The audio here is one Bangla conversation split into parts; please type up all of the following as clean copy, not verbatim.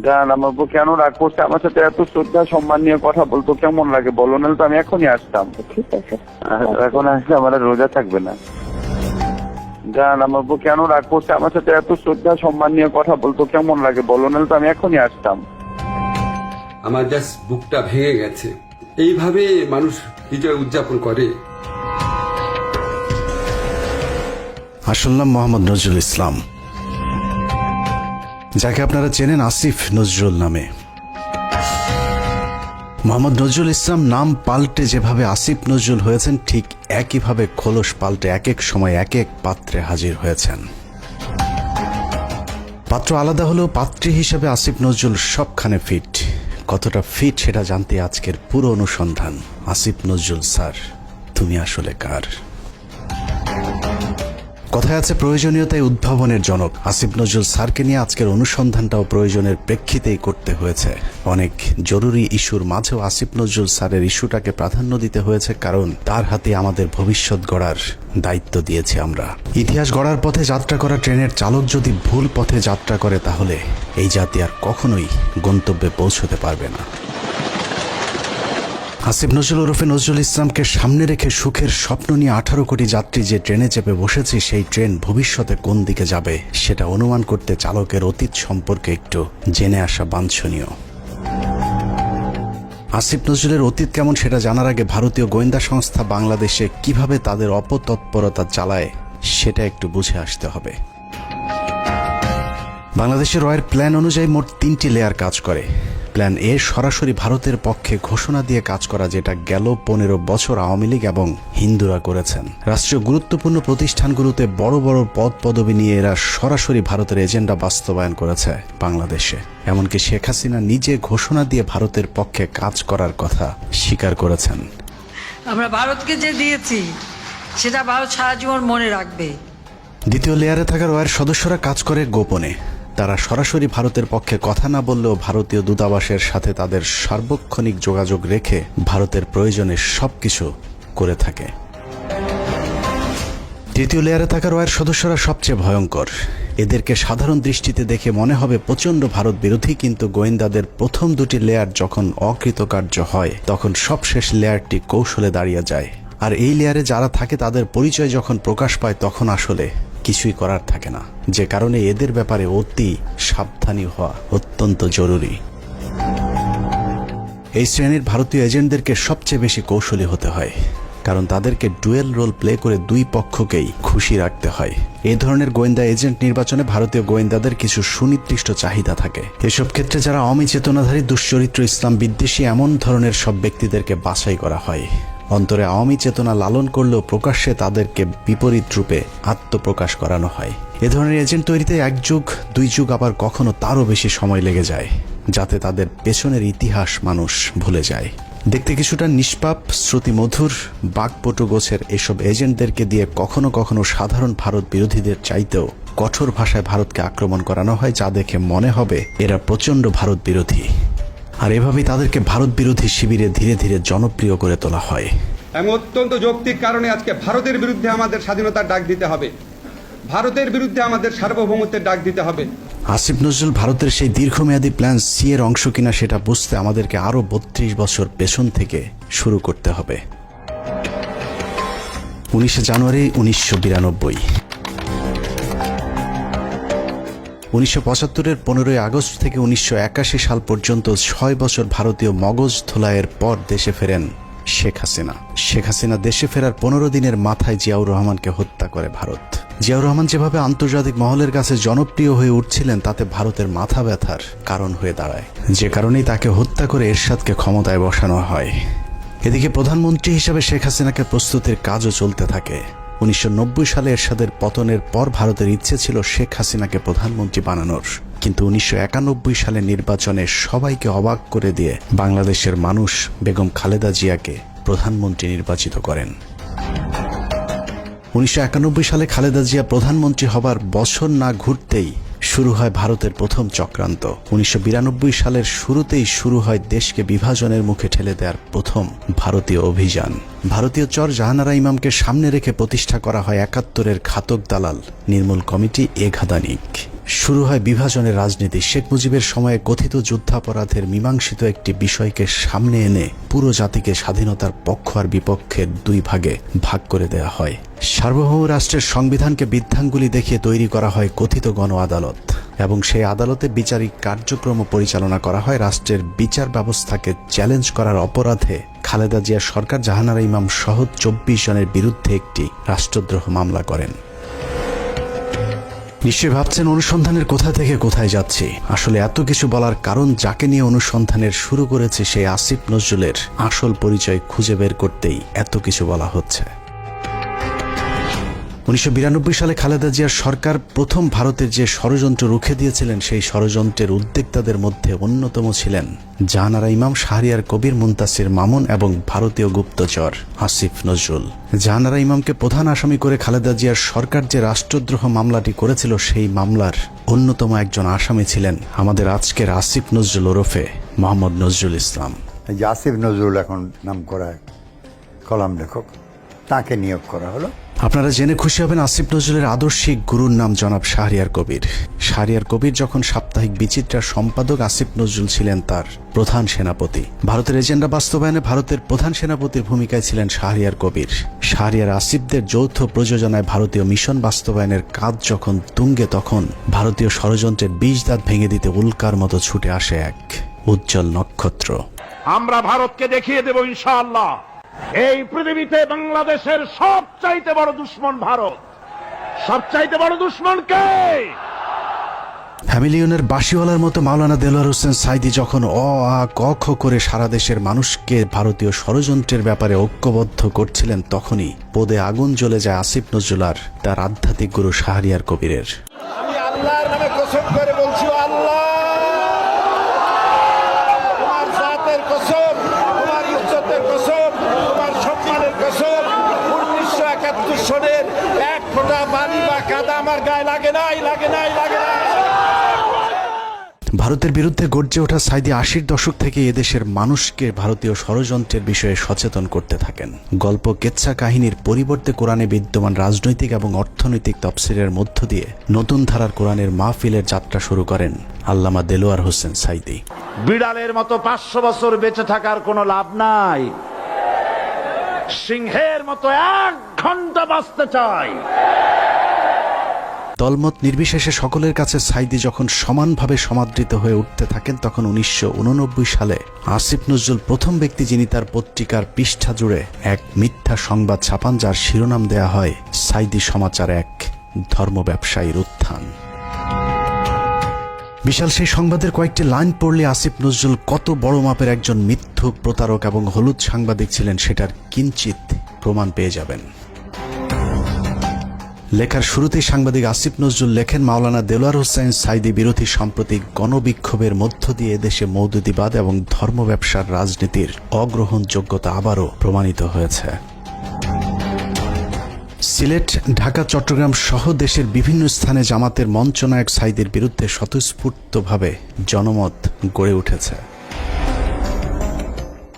জান আমার বউ কেন রাগ করছে, আমার সাথে এত শ্রদ্ধা সম্মান নিয়ে কথা বলতো কেমন লাগে বলো, নাহলে তো আমি এখনই আসতাম। ঠিক আছে। এখন আসলে আমার আর রোজা থাকবে না। জান আমার বউ কেন রাগ করছে, আমার সাথে এত শ্রদ্ধা সম্মান নিয়ে কথা বলতো কেমন লাগে বলো, নাহলে তো আমি এখনই আসতাম। আমার জাস্ট বুকটা ভেঙে গেছে। এইভাবে মানুষ বিজয় উদযাপন করে। আসল নাম মোহাম্মদ নজরুল ইসলাম, যাকে আপনারা চেনেন আসিফ নজরুল নামে। মোহাম্মদ নজরুল ইসলাম নাম পাল্টে যেভাবে আসিফ নজরুল হয়েছেন, ঠিক একইভাবে খোলস পাল্টে এক এক সময় এক এক পাত্রে হাজির হয়েছেন। পাত্র আলাদা হলেও পাত্রী হিসেবে আসিফ নজরুল সবখানে ফিট। কতটা ফিট সেটা জানতে আজকের পুরো অনুসন্ধান। আসিফ নজরুল স্যার, তুমি আসলে কার? কথায় আছে প্রয়োজনীয়তায় উদ্ভাবনের জনক। আসিফ নজরুল স্যারকে নিয়ে আজকের অনুসন্ধানটাও প্রয়োজনের প্রেক্ষিতেই করতে হয়েছে। অনেক জরুরি ইস্যুর মাঝেও আসিফ নজরুল স্যারের ইস্যুটাকে প্রাধান্য দিতে হয়েছে, কারণ তার হাতে আমাদের ভবিষ্যৎ গড়ার দায়িত্ব দিয়েছি আমরা। ইতিহাস গড়ার পথে যাত্রা করা ট্রেনের চালক যদি ভুল পথে যাত্রা করে, তাহলে এই জাতি আর কখনোই গন্তব্যে পৌঁছতে পারবে না। আসিফ নজরুল ওরফে নজরুল ইসলামকে সামনে রেখে সুখের স্বপ্ন নিয়ে 18 কোটি যাত্রী যে ট্রেনে চেপে বসেছে, সেই ট্রেন ভবিষ্যতে কোন দিকে যাবে সেটা অনুমান করতে চালকের অতীত সম্পর্কে একটু জেনে আসা বাঞ্ছনীয়। আসিফ নজরুলের অতীত কেমন সেটা জানার আগে ভারতীয় গোয়েন্দা সংস্থা বাংলাদেশে কিভাবে তাদের অপতৎপরতা চালায় সেটা একটু বুঝে আসতে হবে। বাংলাদেশের রয়ের প্ল্যান অনুযায়ী মোট 3টি লেয়ার কাজ করে। প্ল্যান এ সরাসরি ভারতের পক্ষে ঘোষণা দিয়ে কাজ করা, যেটা গেল 15 বছর আওয়ামী লীগ এবং হিন্দুরা করেছেন। রাষ্ট্রীয় গুরুত্বপূর্ণ প্রতিষ্ঠানগুলোতে বড় বড় পদ পদবি নিয়ে এরা সরাসরি ভারতের এজেন্ডা বাস্তবায়ন করেছে বাংলাদেশে। এমনকি শেখ হাসিনা নিজে ঘোষণা দিয়ে ভারতের পক্ষে কাজ করার কথা স্বীকার করেছেন। আমরা ভারতকে যে দিয়েছি সেটা ভারত সারা জীবন মনে রাখবে। দ্বিতীয় লেয়ারে থাকা রয়ের সদস্যরা কাজ করে গোপনে। তারা সরাসরি ভারতের পক্ষে কথা না বললেও ভারতীয় দূতাবাসের সাথে তাদের সার্বক্ষণিক যোগাযোগ রেখে ভারতের প্রয়োজনে সবকিছু করে থাকে। তৃতীয় লেয়ারে থাকা রয়ের সদস্যরা সবচেয়ে ভয়ঙ্কর। এদেরকে সাধারণ দৃষ্টিতে দেখে মনে হবে প্রচণ্ড ভারত বিরোধী, কিন্তু গোয়েন্দাদের প্রথম 2টি লেয়ার যখন অকৃতকার্য হয়, তখন সবশেষ লেয়ারটি কৌশলে দাঁড়িয়ে যায়। আর এই লেয়ারে যারা থাকে তাদের পরিচয় যখন প্রকাশ পায়, তখন আসলে কিছুই করার থাকে না। যে কারণে এদের ব্যাপারে অতি সাবধানী হওয়া অত্যন্ত জরুরি। এই শ্রেণীর ভারতীয় এজেন্টদেরকে সবচেয়ে বেশি কৌশলী হতে হয়, কারণ তাদেরকে ডুয়েল রোল প্লে করে দুই পক্ষকেই খুশি রাখতে হয়। এই ধরনের গোয়েন্দা এজেন্ট নির্বাচনে ভারতীয় গোয়েন্দাদের কিছু সুনির্দিষ্ট চাহিদা থাকে। এসব ক্ষেত্রে যারা আওয়ামী চেতনাধারী, দুশ্চরিত্র, ইসলাম বিদ্বেষী এমন ধরনের সব ব্যক্তিদেরকে বাছাই করা হয়। অন্তরে আওয়ামী চেতনা লালন করলেও প্রকাশ্যে তাদেরকে বিপরীত রূপে আত্মপ্রকাশ করানো হয়। এ ধরনের এজেন্ট তৈরিতে 1 যুগ 2 যুগ, আবার কখনো তারও বেশি সময় লেগে যায়, যাতে তাদের পেছনের ইতিহাস মানুষ ভুলে যায়। দেখতে কিছুটা নিষ্পাপ, শ্রুতিমধুর, বাকপটু গোছের এসব এজেন্টদেরকে দিয়ে কখনো কখনো সাধারণ ভারত বিরোধীদের চাইতেও কঠোর ভাষায় ভারতকে আক্রমণ করানো হয়, যা দেখে মনে হবে এরা প্রচণ্ড ভারত বিরোধী। আর এভাবেই তাদেরকে ভারত বিরোধী শিবিরে ধীরে ধীরে জনপ্রিয় করে তোলা হয়। এবং অত্যন্ত যৌক্তিক কারণে আজকে ভারতের বিরুদ্ধে আমাদের স্বাধীনতার ডাক দিতে হবে, ভারতের বিরুদ্ধে আমাদের সার্বভৌমত্বের ডাক দিতে হবে। আসিফ নজরুল ভারতের সেই দীর্ঘমেয়াদী প্ল্যান সি এর অংশ কিনা সেটা বুঝতে আমাদেরকে আরও 32 বছর পেছন থেকে শুরু করতে হবে। 19 জানুয়ারি 1992। 1975-এর 15ই আগস্ট থেকে 1981 সাল পর্যন্ত 6 বছর ভারতীয় মগজ ধোলাইয়ের পর দেশে ফেরেন শেখ হাসিনা। শেখ হাসিনা দেশে ফেরার 15 দিনের মাথায় জিয়াউর রহমানকে হত্যা করে ভারত। জিয়াউর রহমান যেভাবে আন্তর্জাতিক মহলের কাছে জনপ্রিয় হয়ে উঠছিলেন, তাতে ভারতের মাথা ব্যথার কারণ হয়ে দাঁড়ায়, যে কারণেই তাকে হত্যা করে এরশাদকে ক্ষমতায় বসানো হয়। এদিকে প্রধানমন্ত্রী হিসেবে শেখ হাসিনাকে প্রস্তুতির কাজও চলতে থাকে। 1990 সালে এরশাদের পতনের পর ভারতের ইচ্ছে ছিল শেখ হাসিনাকে প্রধানমন্ত্রী বানানোর, কিন্তু 1991 সালে নির্বাচনে সবাইকে অবাক করে দিয়ে বাংলাদেশের মানুষ বেগম খালেদা জিয়াকে প্রধানমন্ত্রী নির্বাচিত করেন। 1991 সালে খালেদা জিয়া প্রধানমন্ত্রী হবার বছর না ঘুরতেই শুরু হয় ভারতের প্রথম চক্রান্ত। 1992 সালের শুরুতেই শুরু হয় দেশকে বিভাজনের মুখে ঠেলে দেওয়ার প্রথম ভারতীয় অভিযান। ভারতীয় চর জাহানারা ইমামকে সামনে রেখে প্রতিষ্ঠা করা হয় 71-এর ঘাতক দালাল নির্মূল কমিটি এঘাদানিক। শুরু হয় বিভাজনের রাজনীতি। শেখ মুজিবের সময়ে কথিত যুদ্ধাপরাধের মীমাংসিত একটি বিষয়কে সামনে এনে পুরো জাতিকে স্বাধীনতার পক্ষ আর বিপক্ষের দুই ভাগে ভাগ করে দেয়া হয়। সার্বভৌম রাষ্ট্রের সংবিধানকে বৃদ্ধাঙ্গুলি দেখিয়ে তৈরি করা হয় কথিত গণ আদালত, এবং সেই আদালতে বিচারিক কার্যক্রম পরিচালনা করা হয় রাষ্ট্রের বিচার ব্যবস্থাকে চ্যালেঞ্জ করার অপরাধে খালেদা জিয়া সরকার জাহানারা ইমাম সহ 24 জনের বিরুদ্ধে একটি রাষ্ট্রদ্রোহ মামলা করেন। নিশ্চয়ই ভাবছেন অনুসন্ধানের কোথা থেকে কোথায় যাচ্ছি। আসলে এত কিছু বলার কারণ, যাকে নিয়ে অনুসন্ধানের শুরু করেছে সেই আসিফ নজরুলের আসল পরিচয় খুঁজে বের করতেই এত কিছু বলা হচ্ছে। 1992 সালে খালেদা জিয়ার সরকার প্রথম ভারতের যে ষড়যন্ত্র রুখে দিয়েছিলেন, সেই ষড়যন্ত্রের উদ্যোক্তাদের মধ্যে অন্যতম ছিলেন জাহানারা ইমাম, শাহরিয়ার কবির, মুনতাসির মামুন এবং ভারতীয় গুপ্তচর আসিফ নজরুল। জাহানারা ইমামকে প্রধান আসামি করে খালেদা জিয়ার সরকার যে রাষ্ট্রদ্রোহ মামলাটি করেছিল, সেই মামলার অন্যতম একজন আসামি ছিলেন আমাদের আজকের আসিফ নজরুল ওরফে মোহাম্মদ নজরুল ইসলাম। এই যে আসিফ নজরুল এখন নাম করা কলাম লেখক, তাকে নিয়োগ করা হলো। আপনারা জেনে খুশি হবেন, আসিফ নজরুলের আদর্শিক গুরুর নাম জনাব শাহরিয়ার কবির। শাহরিয়ার কবির যখন সাপ্তাহিক বিচিত্রার সম্পাদক, আসিফ নজরুল ছিলেন তার প্রধান সেনাপতি। ভারতের এজেন্ডা বাস্তবায়নে ভারতের প্রধান সেনাপতির ভূমিকায় ছিলেন শাহরিয়ার কবির। শাহরিয়ার আসিফদের যৌথ প্রযোজনায় ভারতীয় মিশন বাস্তবায়নের কাজ যখন তুঙ্গে, তখন ভারতীয় ষড়যন্ত্রের 20 দাঁত ভেঙে দিতে উল্কার মতো ছুটে আসে এক উজ্জ্বল নক্ষত্র। আমরা ভারতকে দেখিয়ে দেব ইনশাআল্লাহ, এই পৃথিবীতে বাংলাদেশের সবচাইতে বড় দুশ্মন ভারত। সবচাইতে বড় দুশ্মন কে? হ্যামিলিয়নের বাঁশিওয়ালার মতো মাওলানা দেলোয়ার হোসেন সাইদি যখন অ আ ক খ করে সারা দেশের মানুষকে ভারতীয় ষড়যন্ত্রের ব্যাপারে ঐক্যবদ্ধ করছিলেন, তখনই পদে আগুন জ্বলে যায় আসিফ নজরুল আর তার আধ্যাত্মিক গুরু শাহরিয়ার কবিরের। আমি আল্লাহর নামে কসম করে বলছি, আল্লাহ তোমার জাতের কসম, তোমার ইজ্জতের কসম, তোমার সম্মানের কসম, 1971 সনের এক ফোঁটা পানি বা কাদা আমার গায়ে লাগে নাই, লাগে নাই, লাগে নাই। ভারতের বিরুদ্ধে গর্জে ওঠা সাইদি 80-র দশক থেকে এদেশের মানুষকে ভারতীয় ষড়যন্ত্রের বিষয়ে সচেতন করতে থাকেন। গল্প, কেচ্ছা কাহিনীর পরিবর্তে কোরআনে বিদ্যমান রাজনৈতিক এবং অর্থনৈতিক তফসিরের মধ্য দিয়ে নতুন ধারার কোরআনের মাহফিলের যাত্রা শুরু করেন আল্লামা দেলোয়ার হোসেন সাইদি। বিড়ালের মতো 500 বছর বেঁচে থাকার কোনো লাভ নাই, সিংহের মতো 1 ঘন্টা বাঁচতে চাই। দলমত নির্বিশেষে সকলের কাছে সাইদি যখন সমানভাবে সমাদৃত হয়ে উঠতে থাকেন, তখন 1989 সালে আসিফ নজরুল প্রথম ব্যক্তি যিনি তার পত্রিকার পৃষ্ঠা জুড়ে এক মিথ্যা সংবাদ ছাপান, যার শিরোনাম দেয়া হয় সাইদি সমাচার, এক ধর্ম ব্যবসায়ীর উত্থান। বিশাল সেই সংবাদের কয়েকটি লাইন পড়লে আসিফ নজরুল কত বড় মাপের একজন মিথ্যুক, প্রতারক এবং হলুদ সাংবাদিক ছিলেন সেটার কিঞ্চিত প্রমাণ পেয়ে যাবেন। লেখার শুরুতেই সাংবাদিক আসিফ নজরুল লেখেন, মাওলানা দেলোয়ার হোসেন সাইদি বিরোধী সাম্প্রতিক গণবিক্ষোভের মধ্য দিয়ে দেশে মৌদুদিবাদ এবং ধর্ম ব্যবসার রাজনীতির অগ্রহণযোগ্যতা আবারও প্রমাণিত হয়েছে। সিলেট, ঢাকা, চট্টগ্রাম সহ দেশের বিভিন্ন স্থানে জামাতের মঞ্চনায়ক সাইদির বিরুদ্ধে স্বতঃস্ফূর্তভাবে জনমত গড়ে উঠেছে।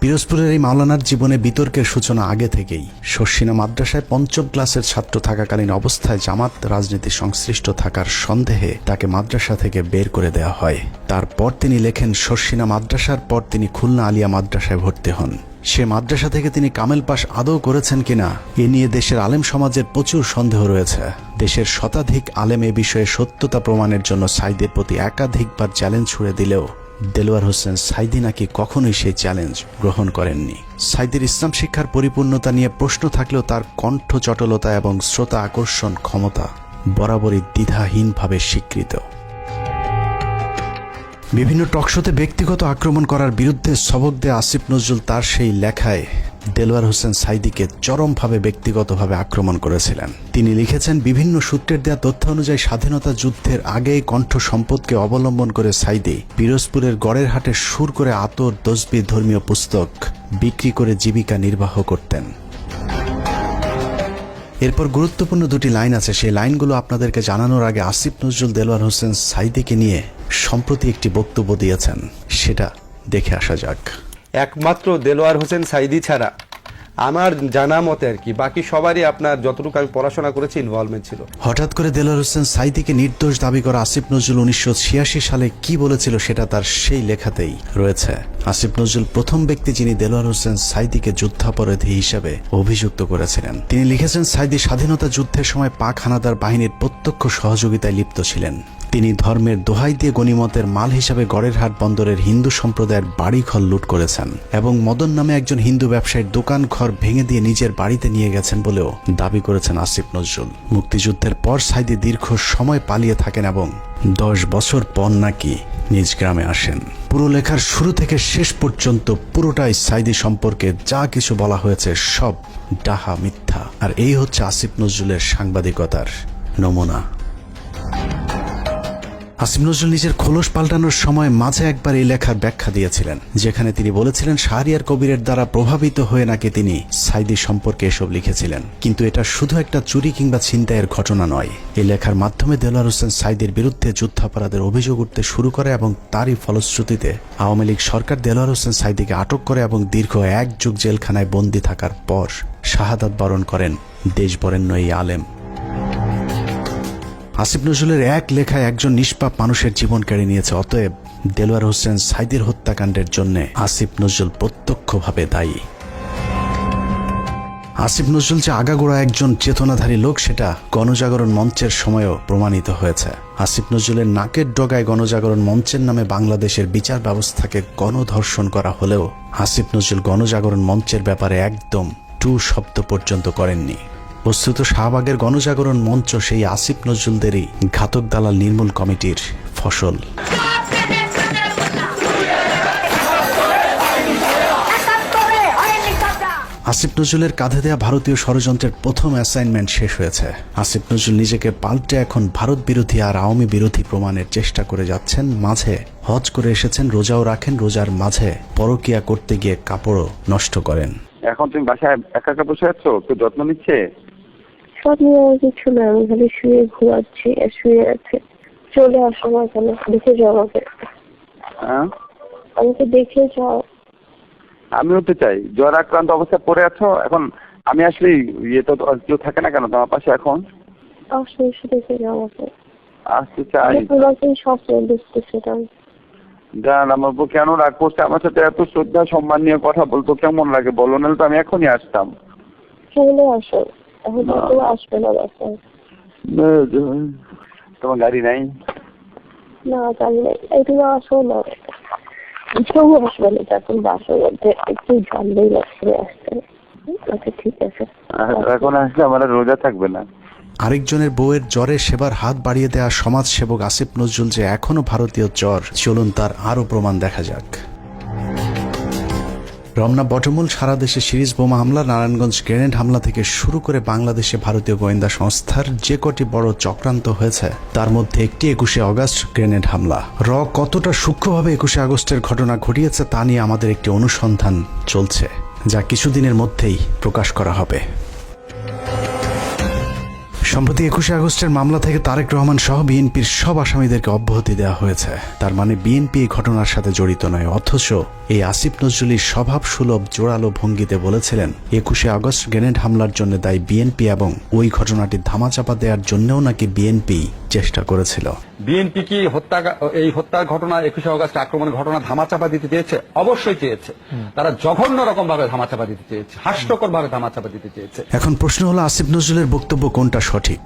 পিরোজপুরের এই মাওলানার জীবনে বিতর্কের সূচনা আগে থেকেই। শর্ষিনা মাদ্রাসায় 5ম ক্লাসের ছাত্র থাকাকালীন অবস্থায় জামাত রাজনীতি সংশ্লিষ্ট থাকার সন্দেহে তাকে মাদ্রাসা থেকে বের করে দেওয়া হয়। তারপর তিনি লেখেন, শর্ষিনা মাদ্রাসার পর তিনি খুলনা আলিয়া মাদ্রাসায় ভর্তি হন। সে মাদ্রাসা থেকে তিনি কামেল পাশ আদৌ করেছেন কিনা এ নিয়ে দেশের আলেম সমাজের প্রচুর সন্দেহ রয়েছে। দেশের শতাধিক আলেম এ বিষয়ে সত্যতা প্রমাণের জন্য সাইদের প্রতি একাধিকবার চ্যালেঞ্জ ছুড়ে দিলেও দেলোয়ার হোসেন সাইদি নাকি কখনোই সেই চ্যালেঞ্জ গ্রহণ করেননি। সাইদির ইসলাম শিক্ষার পরিপূর্ণতা নিয়ে প্রশ্ন থাকলেও তার কণ্ঠ চটলতা এবং শ্রোতা আকর্ষণ ক্ষমতা বরাবরই দ্বিধাহীনভাবে স্বীকৃত। বিভিন্ন টকশোতে ব্যক্তিগত আক্রমণ করার বিরুদ্ধে সবক দেয়া আসিফ নজরুল তার সেই লেখায় দেলোয়ার হোসেন সাইদিকে চরমভাবে ব্যক্তিগতভাবে আক্রমণ করেছিলেন। তিনি লিখেছেন, বিভিন্ন সূত্রের দেয়া তথ্য অনুযায়ী স্বাধীনতা যুদ্ধের আগেই কণ্ঠ সম্পদকে অবলম্বন করে সাইদি পিরোজপুরের গড়ের হাটে সুর করে আতর, তসবিহ, ধর্মীয় পুস্তক বিক্রি করে জীবিকা নির্বাহ করতেন। এরপর গুরুত্বপূর্ণ দুটি লাইন আছে, সেই লাইনগুলো আপনাদেরকে জানানোর আগে আসিফ নজরুল দেলোয়ার হোসেন সাইদিকে নিয়ে সম্প্রতি একটি বক্তব্য দিয়েছেন, সেটা দেখে আসা যাক। একমাত্র দেলোয়ার হোসেন সাইদি ছাড়া আমার জানা মতে আর কি, বাকি সবারই আপনার যতটুকু আমি পড়াশোনা করেছি ইনভলভমেন্ট ছিল। হঠাৎ করে দেলোয়ার হোসেন সাঈদীকে নির্দোষ দাবি করা আসিফ নজরুল 1986 সালে কি বলেছিল সেটা তার সেই লেখাতেই রয়েছে। আসিফ নজরুল প্রথম ব্যক্তি যিনি দেলোয়ার হোসেন সাঈদীকে যুদ্ধাপরাধী হিসেবে অভিযুক্ত করেছিলেন। তিনি লিখেছেন, সাঈদী স্বাধীনতা যুদ্ধের সময় পাক হানাদার বাহিনীর প্রত্যক্ষ সহযোগিতায় লিপ্ত ছিলেন। তিনি ধর্মের দোহাই দিয়ে গনিমতের মাল হিসাবে গড়েরহাট বন্দরের হিন্দু সম্প্রদায়ের বাড়িঘর লুট করেছেন এবং মদন নামে একজন হিন্দু ব্যবসায়ীর দোকান ঘর ভেঙে দিয়ে নিজের বাড়িতে নিয়ে গেছেন বলেও দাবি করেছেন আসিফ নজরুল। মুক্তিযুদ্ধের পর সাঈদী দীর্ঘ সময় পালিয়ে থাকেন এবং 10 বছর পর নাকি নিজ গ্রামে আসেন। পুরো লেখার শুরু থেকে শেষ পর্যন্ত পুরোটাই সাঈদী সম্পর্কে যা কিছু বলা হয়েছে সব ডাহা মিথ্যা। আর এই হচ্ছে আসিফ নজরুলের সাংবাদিকতার নমুনা। আসিফ নজরুল নিজের খোলস পাল্টানোর সময় মাঝে একবার এই লেখার ব্যাখ্যা দিয়েছিলেন, যেখানে তিনি বলেছিলেন শাহরিয়ার কবিরের দ্বারা প্রভাবিত হয়ে নাকি তিনি সাঈদী সম্পর্কে এসব লিখেছিলেন। কিন্তু এটা শুধু একটা চুরি কিংবা ছিনতাইয়ের ঘটনা নয়। এই লেখার মাধ্যমে দেলোয়ার হোসেন সাঈদীর বিরুদ্ধে যুদ্ধাপরাধের অভিযোগ উঠতে শুরু করে এবং তারই ফলশ্রুতিতে আওয়ামী লীগ সরকার দেলোয়ার হোসেন সাঈদীকে আটক করে এবং দীর্ঘ 1 যুগ জেলখানায় বন্দী থাকার পর শাহাদাত বরণ করেন দেশবরেণ্য এই আলেম। আসিফ নজরুলের এক লেখায় একজন নিষ্পাপ মানুষের জীবন কেড়ে নিয়েছে। অতএব দেলোয়ার হোসেন সাঈদীর হত্যাকাণ্ডের জন্য আসিফ নজরুল প্রত্যক্ষভাবে দায়ী। আসিফ নজরুল যে আগাগোড়া একজন চেতনাধারী লোক সেটা গণজাগরণ মঞ্চের সময়ও প্রমাণিত হয়েছে। আসিফ নজরুলের নাকের ডগায় গণজাগরণ মঞ্চের নামে বাংলাদেশের বিচার ব্যবস্থাকে গণধর্ষণ করা হলেও আসিফ নজরুল গণজাগরণ মঞ্চের ব্যাপারে একদম টু শব্দ পর্যন্ত করেননি। বস্তুত শাহবাগের গণজাগরণ মঞ্চ সেই আসিফ নজরুলদেরই ঘাতক দালাল নির্মূল কমিটির ফসল। আসিফ নজরুলের কাঁধে দেয়া ভারতীয় ষড়যন্ত্রের প্রথম অ্যাসাইনমেন্ট শেষ হয়েছে। আসিফ নজরুল নিজেকে পাল্টে এখন ভারত বিরোধী আর আওয়ামী বিরোধী প্রমাণের চেষ্টা করে যাচ্ছেন। মাঝে হজ করে এসেছেন, রোজাও রাখেন, রোজার মাঝে পরকিয়া করতে গিয়ে কাপড়ও নষ্ট করেন। এখন তুমি বাসায় একা একা বসে আছো, কেউ যত্ন নিচ্ছে? স্বপ্ন কিছু না, আমি খালি শুয়ে ঘুমাচ্ছি আর শুয়ে আছে। চলে আসো না কেন, দেখে যাও আমাকে। হ্যাঁ, আমাকে দেখে যাও। আমিও তো চাই। জ্বর আক্রান্ত অবস্থায় পড়ে আছো এখন। আমি আসলে ইয়ে তো কেউ থাকে না কেন তোমার পাশে এখন? আসো, এসে দেখে যাও আমাকে। আসতে চাই। তোমাকে স্বপ্ন দেখতেছিলাম। জান, আমার বউ কেন রাগ করছে আমার সাথে? এত শ্রদ্ধা সম্মান নিয়ে কথা বলতো কেমন লাগে বলো, নাহলে তো আমি এখনই আসতাম। চলে আসো, এখন তো আসবে না বাসায়। তোমার গাড়ি নাই? না, জানি না। তুমি আসো না, কেউ আসবে না। এখন বাসার মধ্যে একটু জানলেই লাগছে আসতে। আচ্ছা ঠিক আছে, এখন আসলে আমার রোজা থাকবে না। আরেকজনের বউয়ের জ্বরে সেবার হাত বাড়িয়ে দেওয়া সমাজসেবক আসিফ নজরুল যে এখনো ভারতীয় জ্বর, চলুন তার আরো প্রমাণ দেখা যাক। রমনা বটমূল সারা দেশে সিরিজ বোমা হামলা, নারায়ণগঞ্জ গ্রেনেড হামলা থেকে শুরু করে বাংলাদেশে ভারতীয় গোয়েন্দা সংস্থার যে কটি বড় চক্রান্ত হয়েছে তার মধ্যে একটি 21শে আগস্ট গ্রেনেড হামলা। কতটা সূক্ষ্মভাবে 21শে আগস্টের ঘটনা ঘটিয়েছে তা নিয়ে আমাদের একটি অনুসন্ধান চলছে, যা কিছুদিনের মধ্যেই প্রকাশ করা হবে। সম্প্রতি 21শে আগস্টের মামলা থেকে তারেক রহমান সহ বিএনপির সব আসামিদেরকে অব্যাহতি দেওয়া হয়েছে। তার মানে বিএনপি এই ঘটনার সাথে জড়িত নয়। অথচ এই আসিফ নজরুলই স্বভাব সুলভ জোরালো ভঙ্গিতে বলেছিলেন 21শে আগস্ট গ্রেনেড হামলার জন্য দায়ী বিএনপি এবং ওই ঘটনাটি ধামাচাপা দেওয়ার জন্যও নাকি বিএনপি চেষ্টা করেছিল। বিএনপি কি এই হত্যার ঘটনা 21শে আগস্ট আক্রমণের ঘটনা ধামাচাপা দিতে চেয়েছে? অবশ্যই চেয়েছে। তারা জঘন্য রকম ভাবে ধামাচাপা দিতে চেয়েছে, হাস্যকর ভাবে ধামাচাপা দিতে চেয়েছে। এখন প্রশ্ন হলো আসিফ নজরুলের বক্তব্য কোনটা সঠিক?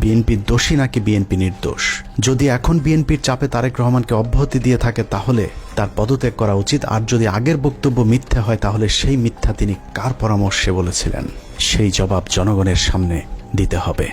বিএনপি দোষী নাকি বিএনপি নির্দোষ? যদি এখন বিএনপির চাপে তারেক রহমানকে অব্যাহতি দিয়ে থাকে তাহলে তার পদত্যাগ করা উচিত। আর যদি আগের বক্তব্য মিথ্যা হয় তাহলে সেই মিথ্যা তিনি কার পরামর্শে বলেছিলেন সেই জবাব জনগণের সামনে দিতে হবে।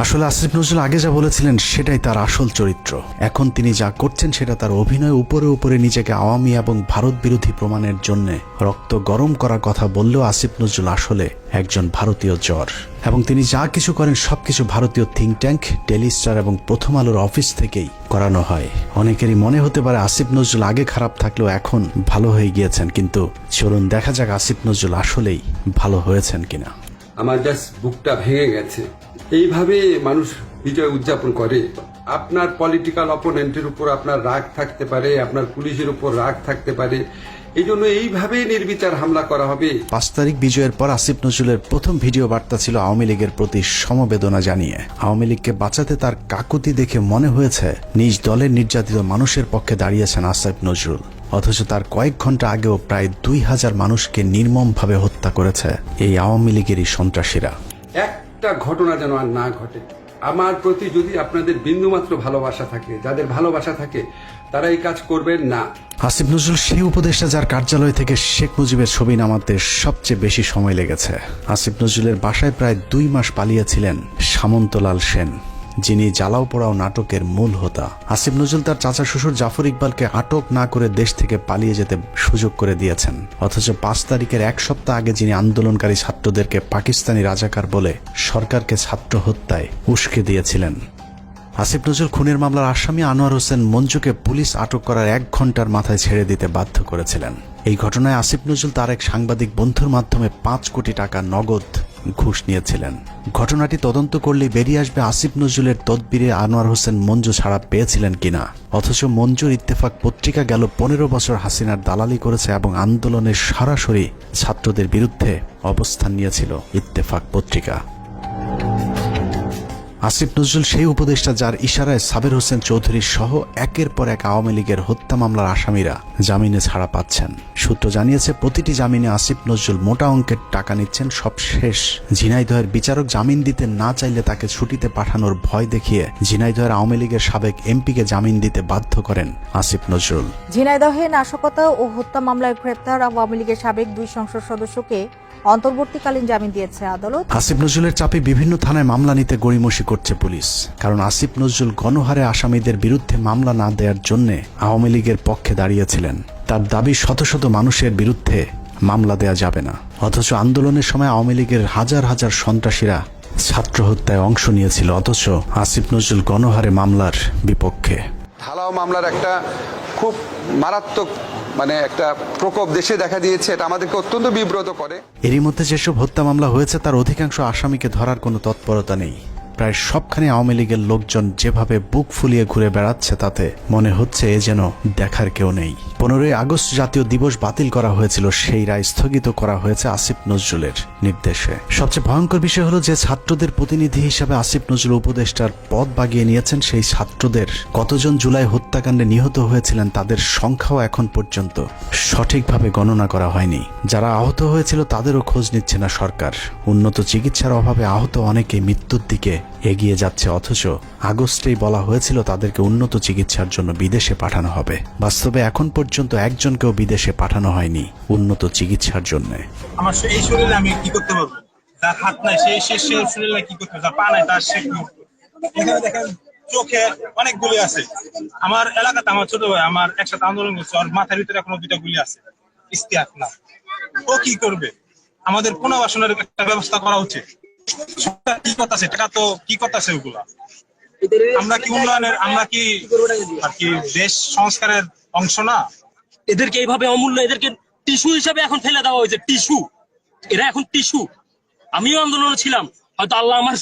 আসলে আসিফ নজরুল আগে যা বলেছিলেন সেটাই তার আসল চরিত্র। এখন তিনি যা করছেন সেটা তার অভিনয়। উপরে উপরে নিজেকে আওয়ামী এবং ভারত বিরোধী প্রমাণের জন্য রক্ত গরম করার কথা বললেও আসিফ নজরুল আসলে একজন ভারতীয় জ্বর এবং তিনি যা কিছু করেন সবকিছু ভারতীয় থিঙ্ক ট্যাঙ্ক, ডেইলি স্টার এবং প্রথম আলোর অফিস থেকেই করানো হয়। অনেকেরই মনে হতে পারে আসিফ নজরুল আগে খারাপ থাকলেও এখন ভালো হয়ে গিয়েছেন, কিন্তু চলুন দেখা যাক আসিফ নজরুল আসলেই ভালো হয়েছেন কিনা। আমার জাস্ট বুকটা ভেঙে গেছে। এইভাবে মানুষ বিজয় উদযাপন করে। আপনার পলিটিক্যাল অপোনেন্টের উপর আপনার রাগ থাকতে পারে, আপনার পুলিশের উপর রাগ থাকতে পারে, এই জন্য এইভাবে নির্বিচার হামলা করা হবে। 5 তারিখ বিজয়ের পর আসিফ নজরুলের প্রথম ভিডিও বার্তা ছিল আওয়ামী লীগের প্রতি সমবেদনা জানিয়ে। আওয়ামী লীগকে বাঁচাতে তার কাকুতি দেখে মনে হয়েছে নিজ দলের নির্যাতিত মানুষের পক্ষে দাঁড়িয়েছেন আসিফ নজরুল। অথচ তার কয়েক ঘন্টা আগেও প্রায় 2000 মানুষকে নির্মমভাবে হত্যা করেছে এই আওয়ামী লীগেরই সন্ত্রাসীরা। একটা ঘটনা যেন আর না ঘটে। আমার প্রতি যদি আপনাদের বিন্দুমাত্র ভালোবাসা থাকে, যাদের ভালোবাসা থাকে, তারা এই কাজ করবেন না। আসিফ নজরুল সেই উপদেষ্টা যার কার্যালয় থেকে শেখ মুজিবের ছবি নামাতে সবচেয়ে বেশি সময় লেগেছে। আসিফ নজরুলের বাসায় প্রায় 2 মাস পালিয়েছিলেন সামন্তলাল সেন, যিনি জ্বালাও পোড়াও নাটকের মূল হোতা। আসিফ নজরুল তার চাচা শ্বশুর জাফর ইকবালকে আটক না করে দেশ থেকে পালিয়ে যেতে সুযোগ করে দিয়েছেন। অথচ 5 তারিখের 1 সপ্তাহ আগে যিনি আন্দোলনকারী ছাত্রদেরকে পাকিস্তানি রাজাকার বলে সরকারকে ছাত্র হত্যায় উস্কে দিয়েছিলেন। আসিফ নজরুল খুনের মামলার আসামি আনোয়ার হোসেন মঞ্জুকে পুলিশ আটক করার 1 ঘন্টার মাথায় ছেড়ে দিতে বাধ্য করেছিলেন। এই ঘটনায় আসিফ নজরুল তার এক সাংবাদিক বন্ধুর মাধ্যমে 5 কোটি টাকা নগদ ঘুষ নিয়েছিলেন। ঘটনাটি তদন্ত করলেই বেরিয়ে আসবে আসিফ নজরুলের তদবিরে আনোয়ার হোসেন মঞ্জু ছাড়া পেয়েছিলেন কিনা। অথচ মঞ্জুর ইত্তেফাক পত্রিকা গেল 15 বছর হাসিনার দালালি করেছে এবং আন্দোলনের সরাসরি ছাত্রদের বিরুদ্ধে অবস্থান নিয়েছিল ইত্তেফাক পত্রিকা। আসিফ নজরুল সেই উপদেষ্টা যার ইশারায় সাবের হোসেন চৌধুরী সহ একের পর এক আওয়ামী লীগের হত্যা মামলার আসামিরা জামিনে ছাড়া পাচ্ছেন। সূত্র জানিয়েছে প্রতিটি জামিনে আসিফ নজরুল মোটা অঙ্কের টাকা নিচ্ছেন। সব শেষ ঝিনাইদহের বিচারক জামিন দিতে না চাইলে তাকে ছুটিতে পাঠানোর ভয় দেখিয়ে ঝিনাইদহের আওয়ামী লীগের সাবেক এমপিকে জামিন দিতে বাধ্য করেন আসিফ নজরুল। ঝিনাইদহে নাশকতা ও হত্যা মামলায় গ্রেপ্তার আওয়ামী লীগের সাবেক 2 সংসদ সদস্যকে অন্তর্বর্তীকালীন জামিন দিয়েছে আদালত। আসিফ নজরুলের চাপে বিভিন্ন থানায় মামলা নিতে গড়িমসি করছে পুলিশ। কারণ আসিফ নজরুল গণহারে আসামিদের বিরুদ্ধে মামলা না দেওয়ার জন্য আওয়ামী লীগের পক্ষে দাঁড়িয়েছিলেন। তার দাবি শত শত মানুষের বিরুদ্ধে মামলা দেয়া যাবে না। অথচ আন্দোলনের সময় আওয়ামী লীগের হাজার হাজার সন্ত্রাসীরা ছাত্র হত্যায় অংশ নিয়েছিল। অথচ আসিফ নজরুল গণহারে মামলার বিপক্ষে। ঢালাও মামলার একটা খুব মারাত্মক একটা প্রকোপ দেশে দেখা দিয়েছে। এটা আমাদেরকে অত্যন্ত বিব্রত করে। এরই মধ্যে যেসব হত্যা মামলা হয়েছে তার অধিকাংশ আসামিকে ধরার কোনো তৎপরতা নেই। প্রায় সবখানে আওয়ামী লীগের লোকজন যেভাবে বুক ফুলিয়ে ঘুরে বেড়াচ্ছে তাতে মনে হচ্ছে এ যেন দেখার কেউ নেই। 15ই আগস্ট জাতীয় দিবস বাতিল করা হয়েছিল, সেই রায় স্থগিত করা হয়েছে আসিফ নজরুলের নির্দেশে। সবচেয়ে ভয়ঙ্কর বিষয় হলো যে ছাত্রদের প্রতিনিধি হিসেবে আসিফ নজরুল উপদেষ্টার পদ বাগিয়ে নিয়েছেন। সেই ছাত্রদের কতজন জুলাই হত্যাকাণ্ডে নিহত হয়েছিলেন তাদের সংখ্যাও এখন পর্যন্ত সঠিকভাবে গণনা করা হয়নি। যারা আহত হয়েছিল তাদেরও খোঁজ নিচ্ছে না সরকার। উন্নত চিকিৎসার অভাবে আহত অনেকেই মৃত্যুর দিকে এগিয়ে যাচ্ছে। অথচ আগস্টেই বলা হয়েছিল তাদেরকে উন্নত চিকিৎসার জন্য বিদেশে পাঠানো হবে। বাস্তবে এখন পর্যন্ত একজনকেও বিদেশে পাঠানো হয়নি উন্নত চিকিৎসার জন্য। আমার এই শরীরে আমি কি করতে পারবো? যার হাত নাই সে শরীরে কি করতে পারবে? যার পা নাই তার সে কি? এখানে দেখেন চোখে অনেক গুলি আছে। আমার এলাকাতে আমার ছোট ভাই আমার একসাথে আন্দোলন করছে, ওর মাথার ভিতরে এখনো 2টা গুলি আছে। ইস্তিয়াক না, ও কি করবে? আমাদের পুনর্বাসনের একটা ব্যবস্থা করা উচিত। কি করতেছে টাকা তো কি করতেছে ওগুলা? আমরা কি উন্নয়নের, আমরা কি আর কি দেশ সংস্কারের অংশ না? এদেরকে এইভাবে অমূল্য, এদেরকে টিস্যু হিসাবে এখন ফেলে দেওয়া হয়েছে। টিস্যু, এরা এখন টিস্যু। আমিও আন্দোলনে ছিলাম, হয়তো আল্লাহ আমার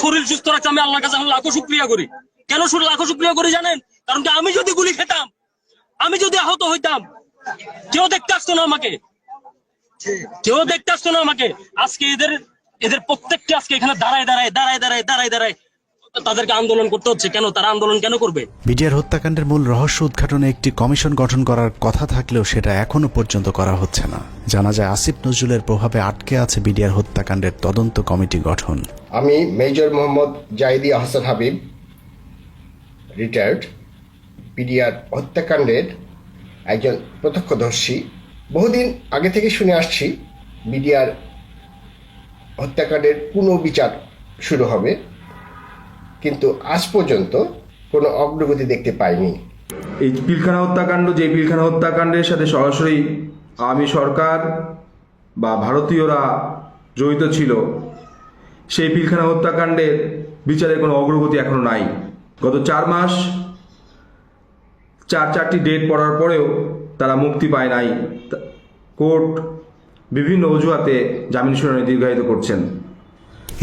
শরীর সুস্থ রাখছে, আমি আল্লাহর কাছে লাখো শুকরিয়া করি। কেন লাখো শুকরিয়া করি জানেন? কারণ কি আমি যদি গুলি খেতাম, আমি যদি আহত হইতাম, কেউ দেখতে আসতো না আমাকে, কেউ দেখতে আসতো না আমাকে। আজকে এদের প্রত্যেকটি আজকে এখানে দাঁড়ায় তাদেরকে আন্দোলন করতে হচ্ছে। কেন তারা আন্দোলন কেন করবে? বিডিআর হত্যাকাণ্ডের মূল রহস্য উদ্ঘাটনে একটি কমিশন গঠন করার কথা থাকলেও সেটা এখনো পর্যন্ত করা হচ্ছে না। জানা যায় আসিফ নজরুলের প্রভাবে আটকে আছে বিডিআর হত্যাকাণ্ডের তদন্ত কমিটি গঠন। আমি major Mohammad Zahidi Ahsan Habib, retired, BDR হত্যাকাণ্ডের একজন প্রত্যক্ষদর্শী। বহুদিন আগে থেকে শুনে আসছি বিডিআর হত্যাকাণ্ডের পুনর্বিচার শুরু হবে, কিন্তু আজ পর্যন্ত কোনো অগ্রগতি দেখতে পাইনি। এই পিলখানা হত্যাকাণ্ড, যে পিলখানা হত্যাকাণ্ডের সাথে সরাসরি আওয়ামী সরকার বা ভারতীয়রা জড়িত ছিল, সেই পিলখানা হত্যাকাণ্ডের বিচারের কোনো অগ্রগতি এখনো নাই। গত 4 মাস 4টি ডেট পড়ার পরেও তারা মুক্তি পায় নাই। কোর্ট বিভিন্ন অজুহাতে জামিন শুনানি দীর্ঘায়িত করছেন।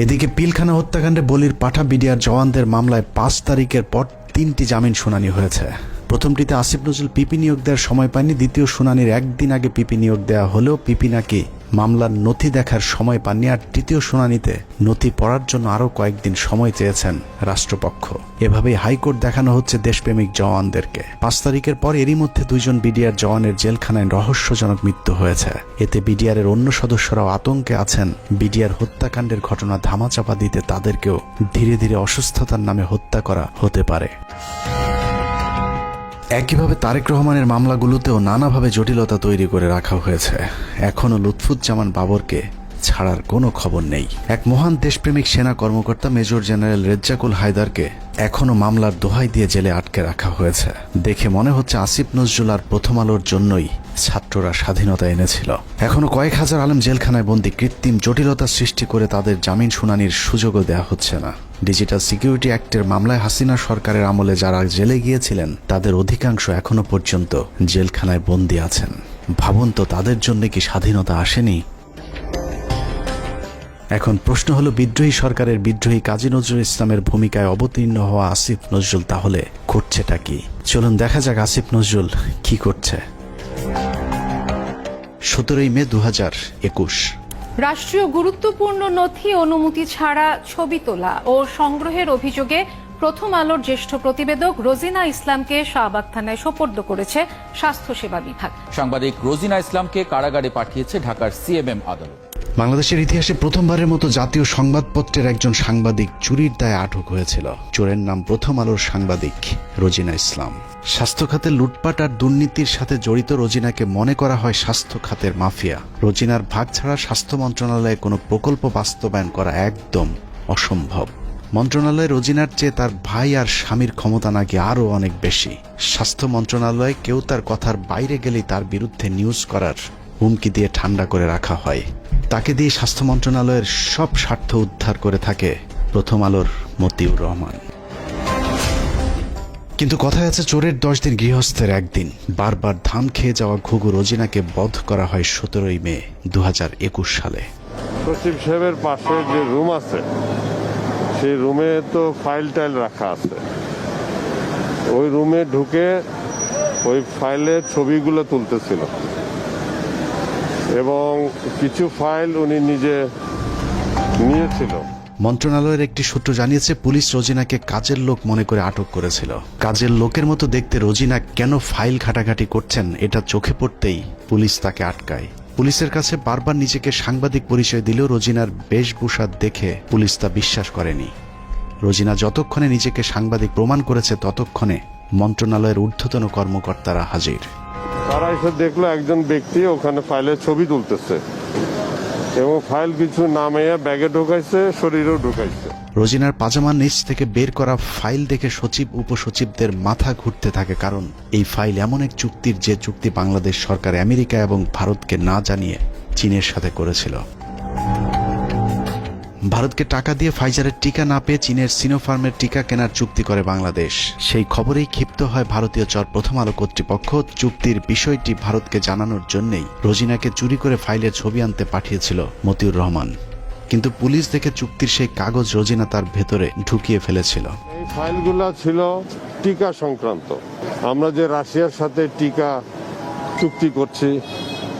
এদিকে পিলখানা হত্যাকাণ্ডে বলির পাঠা বিডিআর জওয়ানদের মামলায় 5 তারিখের পর 3টি জামিন শুনানি হয়েছে। প্রথমটিতে আসিফ নজরুল পিপি নিয়োগ দেওয়ার সময় পায়নি, দ্বিতীয় শুনানির একদিন আগে পিপি নিয়োগ দেওয়া হলেও পিপি নাকি মামলার নথি দেখার সময় পাননি, আর তৃতীয় শুনানিতে নথি পড়ার জন্য আরও কয়েকদিন সময় চেয়েছেন রাষ্ট্রপক্ষ। এভাবেই হাইকোর্ট দেখানো হচ্ছে দেশপ্রেমিক জওয়ানদেরকে। ৫ তারিখের পর এরই মধ্যে 2 জন বিডিআর জওয়ানের জেলখানায় রহস্যজনক মৃত্যু হয়েছে। এতে বিডিআরের অন্য সদস্যরাও আতঙ্কে আছেন বিডিআর হত্যাকাণ্ডের ঘটনা ধামাচাপা দিতে তাদেরকেও ধীরে ধীরে অসুস্থতার নামে হত্যা করা হতে পারে। একইভাবে তারেক রহমানের মামলাগুলোতেও নানাভাবে জটিলতা তৈরি করে রাখা হয়েছে। এখনও লুৎফুজ্জামান বাবরকে ছাড়ার কোনো খবর নেই। এক মহান দেশপ্রেমিক সেনা কর্মকর্তা মেজর জেনারেল রেজ্জাকুল হায়দারকে এখনও মামলার দোহাই দিয়ে জেলে আটকে রাখা হয়েছে। দেখে মনে হচ্ছে আসিফ নজরুল আর প্রথম আলোর জন্যই ছাত্ররা স্বাধীনতা এনেছিল। এখনো কয়েক হাজার আলেম জেলখানায় বন্দী, কৃত্রিম জটিলতা সৃষ্টি করে তাদের জামিন শুনানির সুযোগও দেওয়া হচ্ছে না। ডিজিটাল সিকিউরিটি অ্যাক্টের মামলায় হাসিনা সরকারের আমলে যারা জেলে গিয়েছিলেন তাদের অধিকাংশ এখনো পর্যন্ত জেলখানায় বন্দী আছেন। ভাবুন তো, তাদের জন্য কি স্বাধীনতা আসেনি? এখন প্রশ্ন হলো, বিদ্রোহী সরকারের বিদ্রোহী কাজী নজরুল ইসলামের ভূমিকায় অবতীর্ণ হওয়া আসিফ নজরুল তাহলে করছেটা কি? চলুন দেখা যাক আসিফ নজরুল কি করছে। 17 মে 2021। রাষ্ট্রীয় গুরুত্বপূর্ণ নথি অনুমতি ছাড়া ছবি তোলা ও সংগ্রহের অভিযোগে প্রথম আলোর জ্যেষ্ঠ প্রতিবেদক রোজিনা ইসলামকে শাহবাগ থানায় সোপর্দ করেছে স্বাস্থ্যসেবা বিভাগ। সাংবাদিক রোজিনা ইসলামকে কারাগারে পাঠিয়েছে ঢাকার সিএমএম আদালত। বাংলাদেশের ইতিহাসে প্রথমবারের মতো জাতীয় সংবাদপত্রের একজন সাংবাদিক চুরির দায়ে আটক হয়েছিল। চোরের নাম প্রথম আলোর সাংবাদিক রোজিনা ইসলাম। স্বাস্থ্য খাতের লুটপাট আর দুর্নীতির সাথে জড়িত রোজিনাকে মনে করা হয় স্বাস্থ্য খাতের মাফিয়া। রোজিনার ভাগ ছাড়া স্বাস্থ্য মন্ত্রণালয়ে কোনো প্রকল্প বাস্তবায়ন করা একদম অসম্ভব। মন্ত্রণালয়ে রোজিনার চেয়ে তার ভাই আর স্বামীর ক্ষমতা নাকি আরও অনেক বেশি। স্বাস্থ্য মন্ত্রণালয়ে কেউ তার কথার বাইরে গেলেই তার বিরুদ্ধে নিউজ করার হুমকি দিয়ে ঠান্ডা করে রাখা হয়। তাকে দিয়ে স্বাস্থ্য মন্ত্রণালয়ের সব স্বার্থ উদ্ধার করে থাকে প্রথম আলোর মতিউর রহমান। কিন্তু কথায় আছে, চোরের 10 দিন গৃহস্থের একদিন। বারবার ধান খেয়ে যাওয়া ঘুঘু রোজিনাকে বধ করা হয় 17 মে 2021 সালে। সচিব সাহেবের পাশে যে রুম আছে সেই রুমে তো ফাইল টাইল রাখা আছে। ওই রুমে ঢুকে ওই ফাইলের ছবিগুলো তুলতেছিল এবং কিছু ফাইল উনি নিজে নিয়েছিল। মন্ত্রণালয়ের একটি সূত্র জানিয়েছে, পুলিশ রোজিনাকে কাজের লোক মনে করে আটক করেছিল। কাজের লোকের মতো দেখতে রোজিনা কেন ফাইল ঘাটাঘাটি করছেন এটা চোখে পড়তেই পুলিশ তাকে আটকায়। পুলিশের কাছে বারবার নিজেকে সাংবাদিক পরিচয় দিলেও রোজিনার বেশভূষা দেখে পুলিশ তা বিশ্বাস করেনি। রোজিনা যতক্ষণে নিজেকে সাংবাদিক প্রমাণ করেছে ততক্ষণে মন্ত্রণালয়ের ঊর্ধ্বতন কর্মকর্তারা হাজির। তারা এসে দেখলো একজন ব্যক্তি ওখানে ফাইলের ছবি তুলতেছে এবং ফাইল কিছু নামিয়ে ব্যাগে ঢুকাইছে, শরীরেও ঢুকাইছে। রোজিনার পাজামার নিচ থেকে বের করা ফাইল দেখে সচিব উপসচিবদের মাথা ঘুরতে থাকে, কারণ এই ফাইল এমন এক চুক্তির যে চুক্তি বাংলাদেশ সরকার আমেরিকা এবং ভারতকে না জানিয়ে চীনের সাথে করেছিল। ভারতকে টাকা দিয়ে ফাইজারের টিকা না পেয়ে চীনের সিনোফার্মের টিকা কেনার চুক্তি করে বাংলাদেশ। সেই খবরেই ক্ষিপ্ত হয় ভারতীয় চর প্রথম আলো কর্তৃপক্ষ। চুক্তির বিষয়টি ভারতকে জানানোর জন্যই রোজিনাকে চুরি করে ফাইলের ছবি আনতে পাঠিয়েছিল মতিউর রহমান। কিন্তু পুলিশ দেখে চুক্তির সেই কাগজ রোজিনা তার ভেতরে ঢুকিয়ে ফেলেছিল। এই ফাইলগুলো ছিল টিকা সংক্রান্ত। আমরা যে রাশিয়ার সাথে টিকা চুক্তি করছি,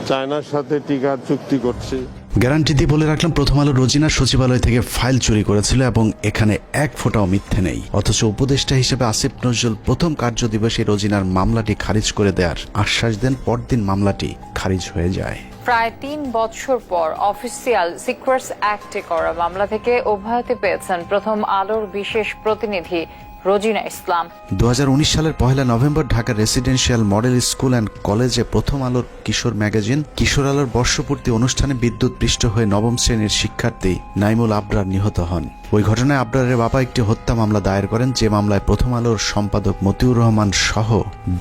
চায়নার সাথে টিকার চুক্তি করছি। গ্যারান্টি দিয়ে বলে রাখলাম, প্রথম আলো রোজিনা সচিবালয় থেকে ফাইল চুরি করেছিল এবং এখানে এক ফোঁটাও মিথ্যে নেই। অথচ উপদেষ্টা হিসেবে আসিফ নজরুল প্রথম কার্যদিবসে রোজিনার মামলাটি খারিজ করে দেওয়ার আশ্বাস দেন। পরদিন মামলাটি খারিজ হয়ে যায়। প্রায় 3 বছর পর অফিসিয়াল সিক্রেটস অ্যাক্টে করা মামলা থেকে অব্যাহতি পেয়েছেন প্রথম আলোর বিশেষ প্রতিনিধি রোজিনা ইসলাম। 2019 সালের 1 নভেম্বর ঢাকার রেসিডেন্সিয়াল মডেল স্কুল অ্যান্ড কলেজে প্রথম আলোর কিশোর ম্যাগাজিন কিশোর আলোর বর্ষপূর্তি অনুষ্ঠানে বিদ্যুৎপৃষ্ট হয়ে 9ম শ্রেণীর শিক্ষার্থী নাইমুল আবরার নিহত হন। ওই ঘটনায় আবরারের বাবা একটি হত্যা মামলা দায়ের করেন, যে মামলায় প্রথম আলোর সম্পাদক মতিউর রহমান সহ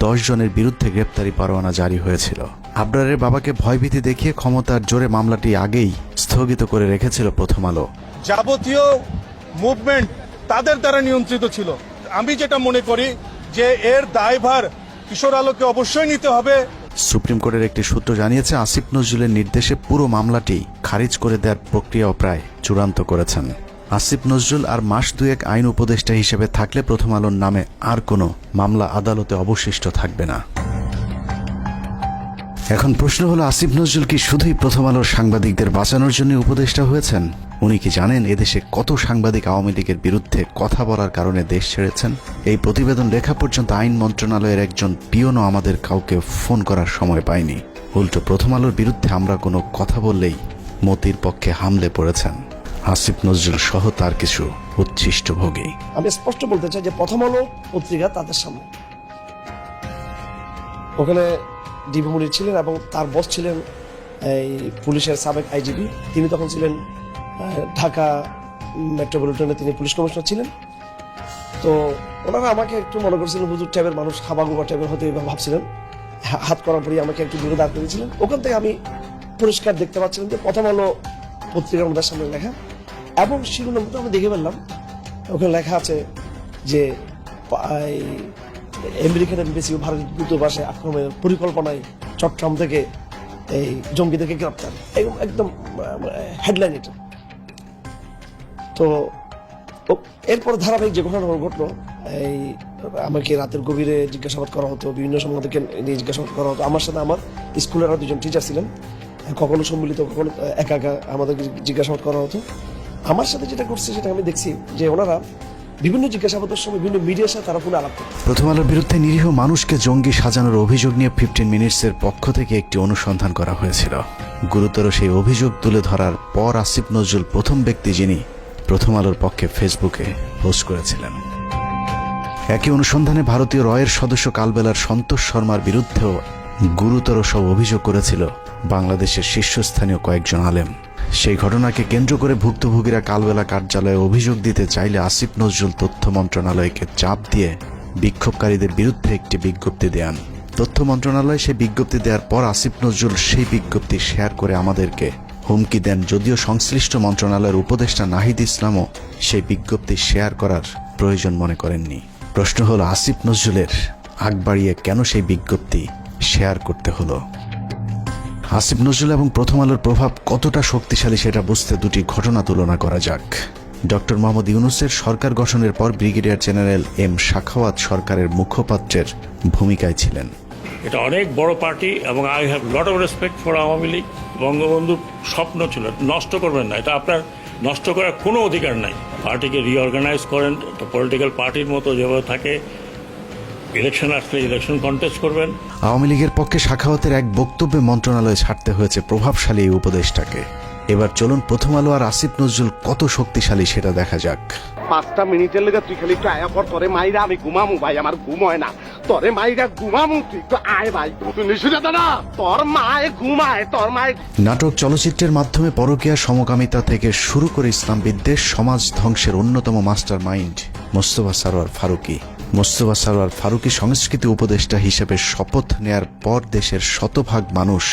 10 জনের বিরুদ্ধে গ্রেপ্তারি পরোয়ানা জারি হয়েছিল। আবরারের বাবাকে ভয়ভীতি দেখিয়ে ক্ষমতার জোরে মামলাটি আগেই স্থগিত করে রেখেছিল প্রথম আলো। যাবতীয় মুভমেন্ট তাদের দ্বারা নিয়ন্ত্রিত ছিল। আমি যেটা মনে করি যে এর দায়ভার কিশোর আলোকে অবশ্যই নিতে হবে। সুপ্রিম কোর্টের একটি সূত্র জানিয়েছে, আসিফ নজরুলের নির্দেশে পুরো মামলাটি খারিজ করে দেওয়ার প্রক্রিয়াও প্রায় চূড়ান্ত করেছেন। আসিফ নজরুল আর মাস দুয়েক আইন উপদেষ্টা হিসেবে থাকলে প্রথম আলোর নামে আর কোনো মামলা আদালতে অবশিষ্ট থাকবে না। এখন প্রশ্ন হলো, আসিফ নজরুল কি শুধুই প্রথম আলোর সাংবাদিকদের বাঁচানোর জন্য উপদেষ্টা হয়েছেন? উনি কি জানেন এদেশে কত সাংবাদিক আওয়ামী লীগের বিরুদ্ধে কথা বলার কারণে দেশ ছেড়েছেন? এই প্রতিবেদন লেখা পর্যন্ত আইন মন্ত্রণালয়ের একজন পিয়নও আমাদের কাউকে ফোন করার সময় পায়নি। উল্টো প্রথম আলোর বিরুদ্ধে আমরা কোনো কথা বললেই মতির পক্ষে হামলে পড়েছেন আসিফ নজরুল সহ তার কিছু উচ্ছিষ্টভোগী। আমি স্পষ্ট বলতে চাই যে প্রথম আলো পত্রিকা তাদের সামনে, ওখানে ডিবি মুনির ছিলেন এবং তার বস ছিলেন এই পুলিশের সাবেক আইজিপি, তিনি তখন ছিলেন ঢাকা মেট্রোপলিটনে, তিনি পুলিশ কমিশনার ছিলেন। তো ওনারা আমাকে একটু মনে করছিলেন হুজুর টাইপের মানুষ, হাবাগুবা টাইপের হতে ভাবছিলেন, হাত করার পরই আমাকে একটু দূরে দাঁড় করেছিলেন। ওখান থেকে আমি পরিষ্কার দেখতে পাচ্ছিলাম যে প্রথম আলো পত্রিকার আমাদের সামনে লেখা, এবং শিরোনামটা আমি দেখে ফেললাম, ওখানে লেখা আছে যে আমেরিকান এমবেসি ও ভারতের দূতাবাসে আক্রমণের পরিকল্পনায় চট্টগ্রাম থেকে এই জঙ্গিদেরকে গ্রেপ্তার, একদম হেডলাইন এটা। তো এরপর ধারাবাহিক যে ঘটনা ঘটলো, এই আমাকে রাতের গভীরে জিজ্ঞাসাবাদ করা হতো, বিভিন্ন সময় থেকে নিয়ে জিজ্ঞাসাবাদ করা হতো। আমার সাথে আমার স্কুলের আরো দুজন টিচার ছিলেন, কখনো সম্মিলিত কখনো একা একা আমাদেরকে জিজ্ঞাসাবাদ করা হতো। আমার সাথে যেটা করছে সেটা আমি দেখছি যে ওনারা বিভিন্ন জিজ্ঞাসাবাদের সময় বিভিন্ন মিডিয়ার সাথে তারা ফোনে আলাপ করে। প্রথম আলোর বিরুদ্ধে নিরীহ মানুষকে জঙ্গি সাজানোর অভিযোগ নিয়ে 15 মিনিটসের পক্ষ থেকে একটি অনুসন্ধান করা হয়েছিল। গুরুতর সেই অভিযোগ তুলে ধরার পর আসিফ নজরুল প্রথম ব্যক্তি যিনি প্রথম আলোর পক্ষে ফেসবুকে পোস্ট করেছিলেন। একই অনুসন্ধানে ভারতীয় রয়ের সদস্য কালবেলার সন্তোষ শর্মার বিরুদ্ধেও গুরুতর সব অভিযোগ করেছিল বাংলাদেশের শীর্ষস্থানীয় কয়েকজন আলেম। সেই ঘটনাকে কেন্দ্র করে ভুক্তভোগীরা কালবেলা কার্যালয়ে অভিযোগ দিতে চাইলে আসিফ নজরুল তথ্য মন্ত্রণালয়কে চাপ দিয়ে বিক্ষোভকারীদের বিরুদ্ধে একটি বিজ্ঞপ্তি দেন। তথ্য মন্ত্রণালয় সেই বিজ্ঞপ্তি দেওয়ার পর আসিফ নজরুল সেই বিজ্ঞপ্তি শেয়ার করে আমাদেরকে হুমকি দেন, যদিও সংশ্লিষ্ট মন্ত্রণালয়ের উপদেষ্টা নাহিদ ইসলামও সেই বিজ্ঞপ্তি শেয়ার করার প্রয়োজন মনে করেননি। প্রশ্ন হলো, আসিফ নজরুলের আগ বাড়িয়ে কেন সেই বিজ্ঞপ্তি শেয়ার করতে হলো? আসিফ নজরুল এবং প্রথম আলোর প্রভাব কতটা শক্তিশালী সেটা বুঝতে দুটি ঘটনা তুলনা করা যাক। ডক্টর মোহাম্মদ ইউনূসের সরকার গঠনের পর ব্রিগেডিয়ার জেনারেল এম শাখাওয়াত সরকারের মুখপাত্রের ভূমিকায় ছিলেন। এটা অনেক বড় পার্টি এবং I have lot of respect for Awami League. বঙ্গবন্ধুর স্বপ্ন ছিল নষ্ট করবেন না, এটা আপনার নষ্ট করার কোনো অধিকার নাই। পার্টিকে রিঅর্গানাইজ করেন, একটা পলিটিক্যাল পার্টির মতো যেভাবে থাকে, ইলেকশন আসলে ইলেকশন কন্টেস্ট করবেন। আওয়ামী লীগের পক্ষে শাখাওয়াতের এক বক্তব্যে মন্ত্রণালয়ে ছাড়তে হয়েছে প্রভাবশালী এই উপদেষ্টাকে। এবার চলুন প্রথম আলো আর আসিফ নজরুল কত শক্তিশালী সেটা দেখা যাক। 5টা মিনিটের লেগে তুই খালি একটু আয়া পর, তোরে মাইরা আমি ঘুমামু ভাই, আমার ঘুম হয় না, তোরে মাইরা ঘুমামু, তুই একটু আয় ভাই, তুই নিশুজা দাদা, তোর মায়ে ঘুমায়, তোর মায়ে। নাটক চলচ্চিত্রের মাধ্যমে পরকীয়া সমকামিতা থেকে শুরু করে ইসলাম বিদ্বেষ, সমাজ ধ্বংসের অন্যতম মাস্টার মাইন্ড মোস্তফা সরোয়ার ফারুকী। মোস্তফা সরোয়ার ফারুকী সংস্কৃতি উপদেষ্টা হিসেবে শপথ নেয়ার পর দেশের শতভাগ মানুষ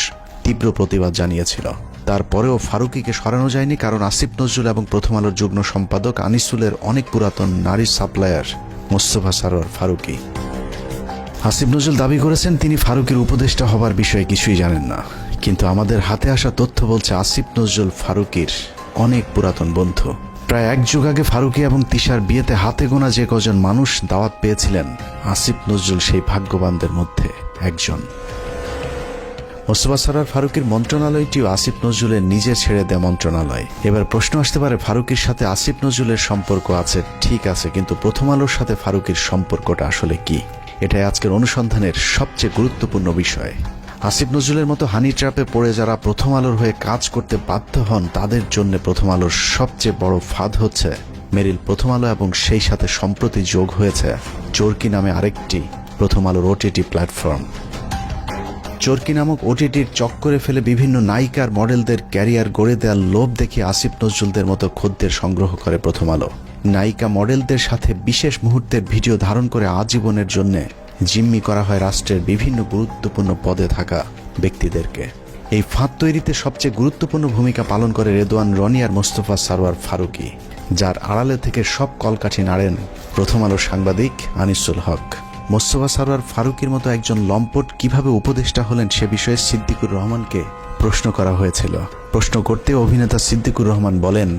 তীব্র প্রতিবাদ জানিয়েছিল। তারপরেও ফারুকীকে সরানো যায়নি, কারণ আসিফ নজরুল এবং প্রথম আলোর যুগ্ম সম্পাদক আনিসুলের অনেক পুরাতন নারী সাপ্লায়ার মোস্তফা সরোয়ার ফারুকী। আসিফ নজরুল দাবি করেছেন তিনি ফারুকীর উপদেষ্টা হবার বিষয়ে কিছুই জানেন না, কিন্তু আমাদের হাতে আসা তথ্য বলছে আসিফ নজরুল ফারুকীর অনেক পুরাতন বন্ধু। প্রায় এক যুগ আগে ফারুকী এবং তিশার বিয়েতে হাতে গোনা যে কজন মানুষ দাওয়াত পেয়েছিলেন, আসিফ নজরুল সেই ভাগ্যবানদের মধ্যে একজন। মোস্তফা সরোয়ার ফারুকীর মন্ত্রণালয়টিও আসিফ নজরুলের নিজে ছেড়ে দেয়া মন্ত্রণালয়। এবার প্রশ্ন আসতে পারে, ফারুকীর সাথে আসিফ নজরুলের সম্পর্ক আছে ঠিক আছে, কিন্তু প্রথম আলোর সাথে ফারুকীর সম্পর্কটা আসলে কি? এটাই আজকের অনুসন্ধানের সবচেয়ে গুরুত্বপূর্ণ বিষয়। আসিফ নজরুলের মতো হানি ট্র্যাপে পড়ে যারা প্রথম আলোর হয়ে কাজ করতে বাধ্য হন, তাদের জন্য প্রথম আলোর সবচেয়ে বড় ফাঁদ হচ্ছে মেরিল প্রথম আলো, এবং সেই সাথে সম্প্রতি যোগ হয়েছে চরকি নামে আরেকটি প্রথম আলোর ওটিটি প্ল্যাটফর্ম। চরকি নামক ওটিটির চক্করে ফেলে বিভিন্ন নায়িকার মডেলদের ক্যারিয়ার গড়ে দেওয়ার লোভ দেখিয়ে আসিফ নজরুলদের মতো খদ্দের সংগ্রহ করে প্রথম আলো। নায়িকা মডেলদের সাথে বিশেষ মুহূর্তের ভিডিও ধারণ করে আজীবনের জন্য জিম্মি করা হয় রাষ্ট্রের বিভিন্ন গুরুত্বপূর্ণ পদে থাকা ব্যক্তিদেরকে। এই ফাঁদ তৈরিতে সবচেয়ে গুরুত্বপূর্ণ ভূমিকা পালন করে রেদওয়ান রনি আর মোস্তফা সরোয়ার ফারুকী, যার আড়ালে থেকে সব কলকাঠি নাড়েন প্রথম আলোর সাংবাদিক আনিসুল হক। মোস্তফা সরোয়ার ফারুকীর মতো একজন লম্পট কিভাবে উপদেষ্টা হলেন সে বিষয়ে সিদ্দিকুর রহমানকে প্রশ্ন করা হয়েছিল। প্রশ্ন করতে অভিনেতা সিদ্দিকুর রহমান বলেন,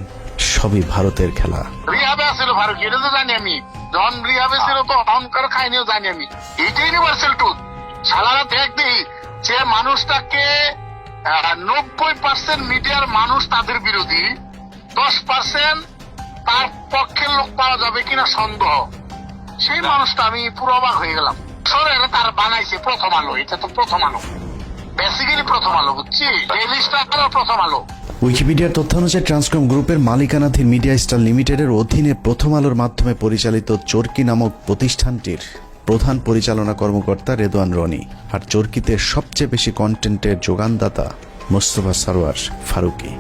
সবই ভারতের খেলা। রিহাবে আছিল ফারুক, এটা তো জানি আমি। যখন রিহাবে ছিল তো অহংকার খাইনিও জানি আমি। এটা ইউনিভার্সাল ট্রুথ। সালারা দেখবি যে মানুষটাকে 90% মিডিয়ার মানুষ তাদের বিরোধী, 10% তার পক্ষের লোক পাওয়া যাবে কিনা সন্দেহ। সেই মানুষটা আমি পুরো অবাক হয়ে গেলাম। সরে তার বানাইছে প্রথম আলো, এটা তো প্রথম আলো, বেসিক্যালি প্রথম আলো, বুঝছি? ডেইলি স্টার প্রথম আলো। উইকিপিডিয়ার তথ্যানুযায়ী ট্রান্সকম গ্রুপের মালিকানাধীন মিডিয়া স্টার লিমিটেডের অধীনে প্রথম আলোর মাধ্যমে পরিচালিত চরকি নামক প্রতিষ্ঠানটির প্রধান পরিচালনা কর্মকর্তা রেদওয়ান রনি, আর চরকিতে সবচেয়ে বেশি কন্টেন্টের যোগানদাতা মোস্তফা সরওয়ার ফারুকী।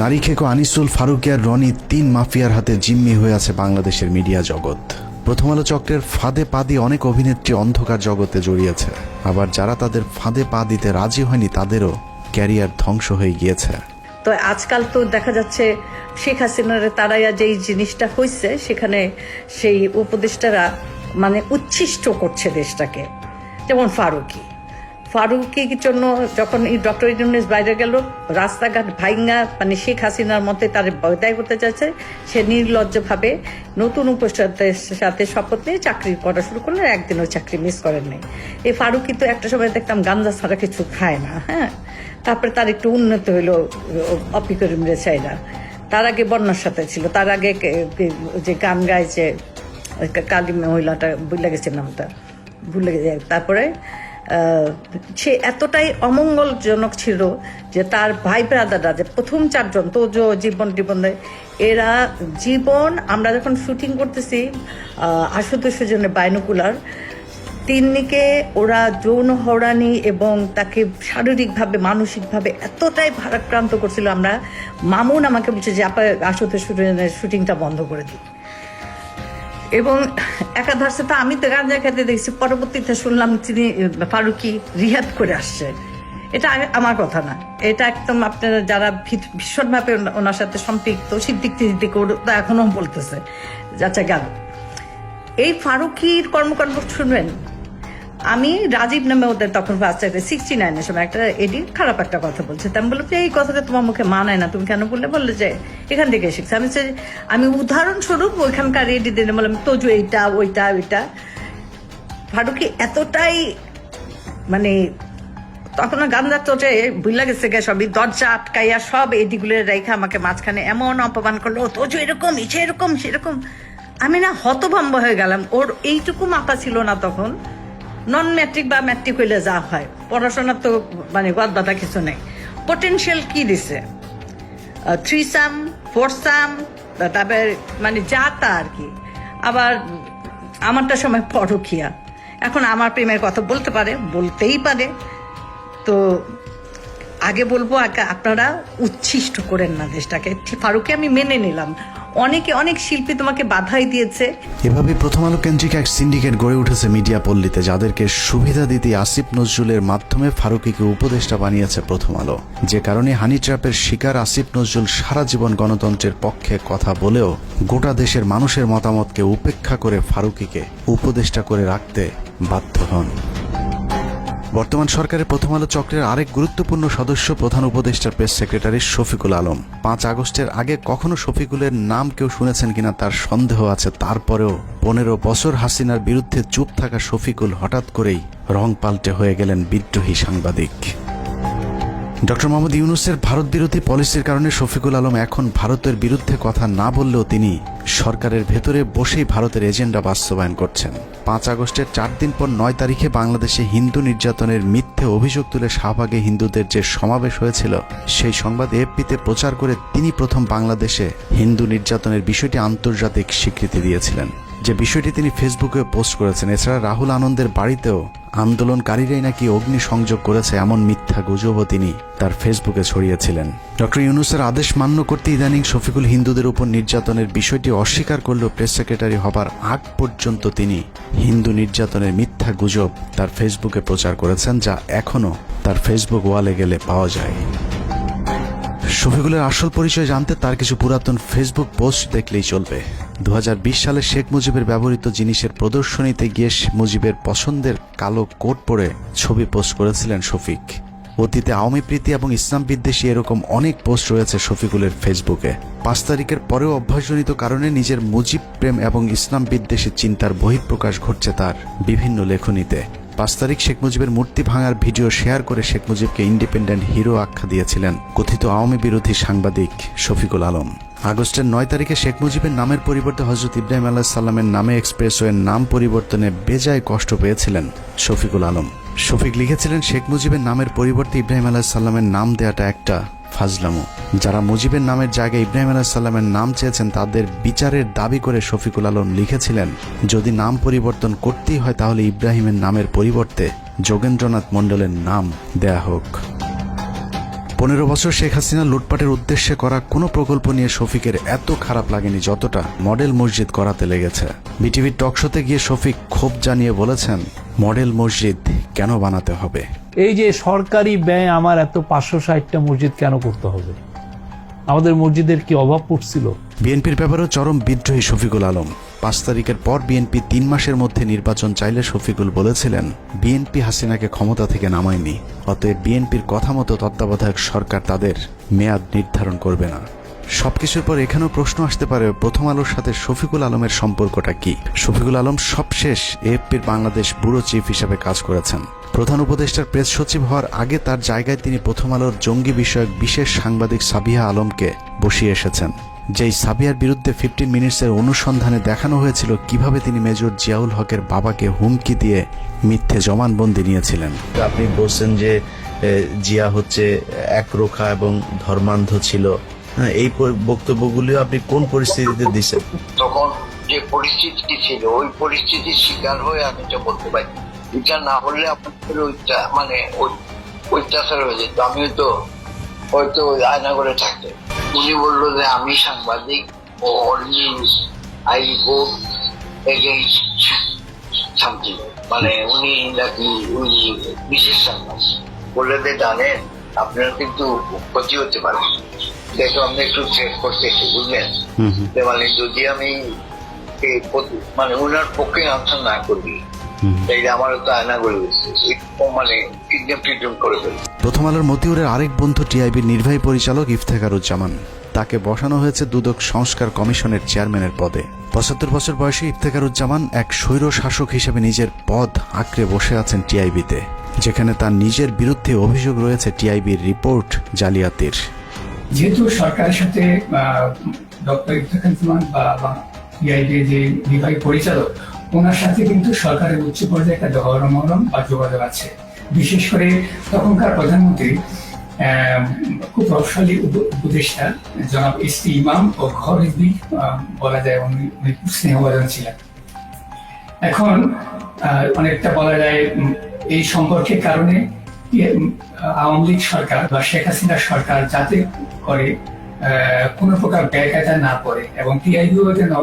নারী খেকো আনিসুল, ফারুকী আর রনি 3 মাফিয়ার হাতে জিম্মি হয়ে আছে বাংলাদেশের মিডিয়া জগৎ। প্রথম আলো চক্রের ফাঁদে পা দিয়ে অনেক অভিনেত্রী অন্ধকার জগতে জড়িয়েছে, আবার যারা তাদের ফাঁদে পা দিতে রাজি হয়নি তাদেরও ক্যারিয়ার ধ্বংস হয়ে গিয়েছে। তো আজকাল তো দেখা যাচ্ছে শেখ হাসিনার তারাইয়া যেই জিনিসটা হয়েছে, সেখানে সেই উপদেষ্টারা মানে উচ্ছিষ্ট করছে দেশটাকে। যেমন ফারুকীর জন্য যখন এই ডক্টর ইউনূস বাইরে গেল, রাস্তাঘাট ভাইঙ্গা মানে শেখ হাসিনার মতে তার বয়দায় করতে চাইছে, সে নির্লজ্জভাবে নতুন উপদেষ্টাদের সাথে শপথ নিয়ে চাকরি করা শুরু করলেন, একদিনও চাকরি মিস করেন নাই। এই ফারুকী তো একটা সময় দেখতাম গাঞ্জা ছাড়া কিছু খায় না, হ্যাঁ। তারপরে তার একটু উন্নত হইলো অপি করিম রেসাইরা, তার আগে বন্যার সাথে ছিল, তার আগে যে গান গাইছে কালী মহিলাটা ভুলে গেছে নামটা, ভুলে গেছে। তারপরে সে এতটাই অমঙ্গলজনক ছিল যে তার ভাই ব্রাদাররা যে প্রথম 4 জন তো জীবন এরা জীবন, আমরা যখন শুটিং করতেছি আশুতোষ জন্য বাইনোকুলার, তিন্নিকে ওরা যৌন হয়রানি এবং তাকে শারীরিকভাবে মানসিকভাবে এতটাই ভারাক্রান্ত করছিল। আমরা মামুন আমাকে বলছে যে আপনার আশুতোষ শুটিংটা বন্ধ করে দিই, এবং একাধারে তো আমি তো গাঁজা খেতে দেখছি, পরবর্তীতে শুনলাম তিনি ফারুকী রিহাব করে আসছে। এটা আমার কথা না, এটা একদম আপনারা যারা ভীষণভাবে ওনার সাথে সম্পৃক্ত সিদ্দিক এখনো বলতেছে যাচ্ছে গেল। এই ফারুকীর কর্মকাণ্ড শুনবেন। আমি রাজীব নামে ওদের তখন 69-এর সময় একটা এডিট খারাপ একটা কথা বলছে, আমি বললাম যে এই কথাটা তোমার মুখে মানায় না, তুমি কেন বললে যে এখান থেকে শিখছে। আমি উদাহরণস্বরূপ ওইখানকার এডিট দিলে বললাম তোজু এইটা ওইটা ওইটা। ফারুকী এতটাই মানে তখন গান্ধা চোটে ভুলে গেছে গে, সবই দরজা আটকাইয়া সব এডিগুলো রেখে আমাকে মাঝখানে এমন অপমান করলো, তোজু এরকম এরকম সেরকম। আমি না হতভম্ব হয়ে গেলাম। ওর এইটুকু মাথা ছিল না তখন, নন ম্যাট্রিক বা ম্যাট্রিক হইলে যা হয়, পড়াশোনার তো মানে গদবাধা কিছু নেই। পোটেনশিয়াল কি দিছে, 3 4 তারপরে মানে যা তা আর কি। আবার আমারটা সময় পরকিয়া, এখন আমার প্রেমের কথা বলতে পারে, বলতেই পারে। তো আগে বলবো আপনারা উচ্ছিষ্ট করেন না দেশটাকে। ফারুকী আমি মেনে নিলাম, অনেক শিল্পী তোমাকে বাধাই দিয়েছে। এভাবে প্রথম আলো কেন্দ্রিক এক সিন্ডিকেট গড়ে উঠেছে মিডিয়া পল্লীতে, যাদেরকে সুবিধা দিতে আসিফ নজরুলের মাধ্যমে ফারুকীকে উপদেষ্টা বানিয়েছে প্রথম আলো। যে কারণে হানি ট্র্যাপের শিকার আসিফ নজরুল সারা জীবন গণতন্ত্রের পক্ষে কথা বলেও গোটা দেশের মানুষের মতামতকে উপেক্ষা করে ফারুকীকে উপদেষ্টা করে রাখতে বাধ্য হন। বর্তমান সরকারের প্রথম আলো চক্রের আরেক গুরুত্বপূর্ণ সদস্য প্রধান উপদেষ্টার প্রেস সেক্রেটারি শফিকুল আলম। 5 আগস্টের আগে কখনো শফিকুলের নাম কেউ শুনেছেন কিনা তার সন্দেহ আছে। তারপরেও 15 বছর হাসিনার বিরুদ্ধে চুপ থাকা শফিকুল হঠাৎ করেই রং পাল্টে হয়ে গেলেন বিদ্রোহী সাংবাদিক। ডক্টর মোহাম্মদ ইউনূসের ভারত বিরোধী পলিসির কারণে শফিকুল আলম এখন ভারতের বিরুদ্ধে কথা না বললেও তিনি সরকারের ভেতরে বসেই ভারতের এজেন্ডা বাস্তবায়ন করছেন। 5 আগস্টের 4 দিন পর 9 তারিখে বাংলাদেশে হিন্দু নির্যাতনের মিথ্যে অভিযোগ তুলে শাহবাগে হিন্দুদের যে সমাবেশ হয়েছিল, সেই সংবাদ এএফপিতে প্রচার করে তিনি প্রথম বাংলাদেশে হিন্দু নির্যাতনের বিষয়টি আন্তর্জাতিক স্বীকৃতি দিয়েছিলেন, যে বিষয়টি তিনি ফেসবুকে পোস্ট করেছেন। এছাড়া রাহুল আনন্দের বাড়িতেও আন্দোলনকারীরাই নাকি অগ্নি সংযোগ করেছে এমন মিথ্যা গুজবও তিনি তার ফেসবুকে ছড়িয়েছিলেন। ডক্টর ইউনূসের আদেশ মান্য করতে ইদানিং শফিকুল হিন্দুদের উপর নির্যাতনের বিষয়টি অস্বীকার করলেও প্রেস সেক্রেটারি হবার আগ পর্যন্ত তিনি হিন্দু নির্যাতনের মিথ্যা গুজব তার ফেসবুকে প্রচার করেছেন, যা এখনও তার ফেসবুক ওয়ালে গেলে পাওয়া যায়। শফিকুলের আসল পরিচয় জানতে তার কিছু পুরাতন ফেসবুক পোস্ট দেখলেই চলবে। 2020 সালে শেখ মুজিবের ব্যবহৃত জিনিসের প্রদর্শনীতে গিয়ে মুজিবের পছন্দের কালো কোট পরে ছবি পোস্ট করেছিলেন শফিক। অতীতে আওয়ামী প্রীতি এবং ইসলাম বিদ্বেষী এরকম অনেক পোস্ট রয়েছে শফিকুলের ফেসবুকে। 5 তারিখের পরেও অভ্যাসজনিত কারণে নিজের মুজিব প্রেম এবং ইসলাম বিদ্বেষী চিন্তার বহিঃপ্রকাশ ঘটছে তার বিভিন্ন লেখনীতে। 5 তারিখ শেখ মুজিবের মূর্তি ভাঙার ভিডিও শেয়ার করে শেখ মুজিবকে ইন্ডিপেন্ডেন্ট হিরো আখ্যা দিয়েছিলেন কথিত আওয়ামী বিরোধী সাংবাদিক শফিকুল আলম। আগস্টের 9 তারিখে শেখ মুজিবের নামের পরিবর্তে হযরত ইব্রাহিম আলাইহিস সালামের নামে এক্সপ্রেসওয়ের নাম পরিবর্তনে বেজায় কষ্ট পেয়েছিলেন শফিকুল আলম। শফিক লিখেছিলেন, শেখ মুজিবের নামের পরিবর্তে ইব্রাহিম আলাইহিস সালামের নাম দেওয়াটা একটা ফাজলামো। যারা মুজিবের নামের জায়গায় ইব্রাহিম আলাইহিস সালামের নাম চেয়েছেন তাদের বিচারের দাবি করে শফিকুল আলম লিখেছিলেন, যদি নাম পরিবর্তন করতেই হয় তাহলে ইব্রাহিমের নামের পরিবর্তে যোগেন্দ্রনাথ মণ্ডলের নাম দেয়া হোক। 15 বছর শেখ হাসিনা লুটপাটের উদ্দেশ্যে করা কোনো প্রকল্প নিয়ে শফিকের এত খারাপ লাগেনি যতটা মডেল মসজিদ করাতে লেগেছে। বিটিভির টকশোতে গিয়ে শফিক ক্ষোভ জানিয়ে বলেছেন, মডেল মসজিদ কেন বানাতে হবে? এই যে সরকারি ব্যয় আমার এত 560টা মসজিদ কেন করতে হবে? আমাদের মসজিদের কি অভাব পড়ছিল? বিএনপির ব্যাপারেও চরম বিদ্রোহী শফিকুল আলম। 5 তারিখের পর বিএনপি 3 মাসের মধ্যে নির্বাচন চাইলে শফিকুল বলেছিলেন, বিএনপি হাসিনাকে ক্ষমতা থেকে নামায়নি, অতএব বিএনপির কথা মতো তত্ত্বাবধায়ক সরকার তাদের মেয়াদ নির্ধারণ করবে না। সবকিছুর পর এখানেও প্রশ্ন আসতে পারে, প্রথম আলোর সাথে শফিকুল আলমের সম্পর্কটা কি? শফিকুল আলম সবশেষ এএফপির বাংলাদেশ ব্যুরো চিফ হিসেবে কাজ করেছেন। প্রধান উপদেষ্টার প্রেস সচিব হওয়ার আগে তার জায়গায় তিনি প্রথম আলোর জঙ্গি বিষয়ক বিশেষ সাংবাদিক সাবিহা আলমকে বসিয়ে এসেছেন। যেই সাবিয়ার বিরুদ্ধে 15 মিনিটসের অনুসন্ধানে দেখানো হয়েছিল কিভাবে তিনি মেজর জিয়াউল হকের বাবাকে হুমকি দিয়ে মিথ্যে জবানবন্দি নিয়েছিলেন। আপনি বলছেন যে জিয়া হচ্ছে একরোখা এবং ধর্মান্ধ ছিল, এই বক্তব্যগুলিও আপনি কোন পরিস্থিতিতে দিচ্ছেন? তখন যে পরিস্থিতি ছিল ওই পরিস্থিতির শিকার হয়ে আমি এটা বলতে পারি। এটা না হলে আপনাদের ওইটা মানে অত্যাচার হয়ে যেত, আমিও তো হয়তো আয়না করে থাকতে। উনি বললো যে আমি সাংবাদিক ও news I report against something, মানে উনি নাকি উনি বিশেষ সাংবাদিক বলে যে জানেন আপনারা কিন্তু ক্ষতি হতে পারে, দেখো আমি একটু চেক করতেছি, বুঝলেন? মানে যদি আমি মানে ওনার পক্ষে আনসার না করি তাইলে আমারও তো আয়না করে মানে কিডন্যাপ করে ফেলি। প্রথম আলোর মতিউরের আরেক বন্ধু টিআইবির নির্বাহী পরিচালক ইফতেখারুজ্জামান, তাকে বসানো হয়েছে দুদক সংস্কার কমিশনের চেয়ারম্যানের পদে। 75 বছর বয়সী ইফতেখারুজ্জামান এক স্বৈর শাসক হিসেবে নিজের পদ আঁকড়ে বসে আছেন টিআইবিতে, যেখানে তার নিজের বিরুদ্ধে অভিযোগ রয়েছে টিআইবির রিপোর্ট জালিয়াতির। যেহেতু সরকারের সাথে ডক্টর ইফতেখারুজ্জামান বা টিআইবির যে নির্বাহী পরিচালক, ওনার সাথে কিন্তু সরকারের উচ্চ পর্যায়ে একটা ধর্মরম বা যোগাযোগ আছে। বিশেষ করে তখনকার প্রধানমন্ত্রী খুব প্রভাবশালী উপদেষ্টা জনাব এসপি ইমাম ও ঘর বলা যায় উনি খুব স্নেহভাজন ছিলেন। এখন অনেকটা বলা যায় এই সম্পর্কের কারণে আওয়ামী লীগ সরকার বা শেখ হাসিনা সরকার যাতে করে কোনো প্রকার ব্যয়কায়দা না পড়ে এবং টিআইবিও যেন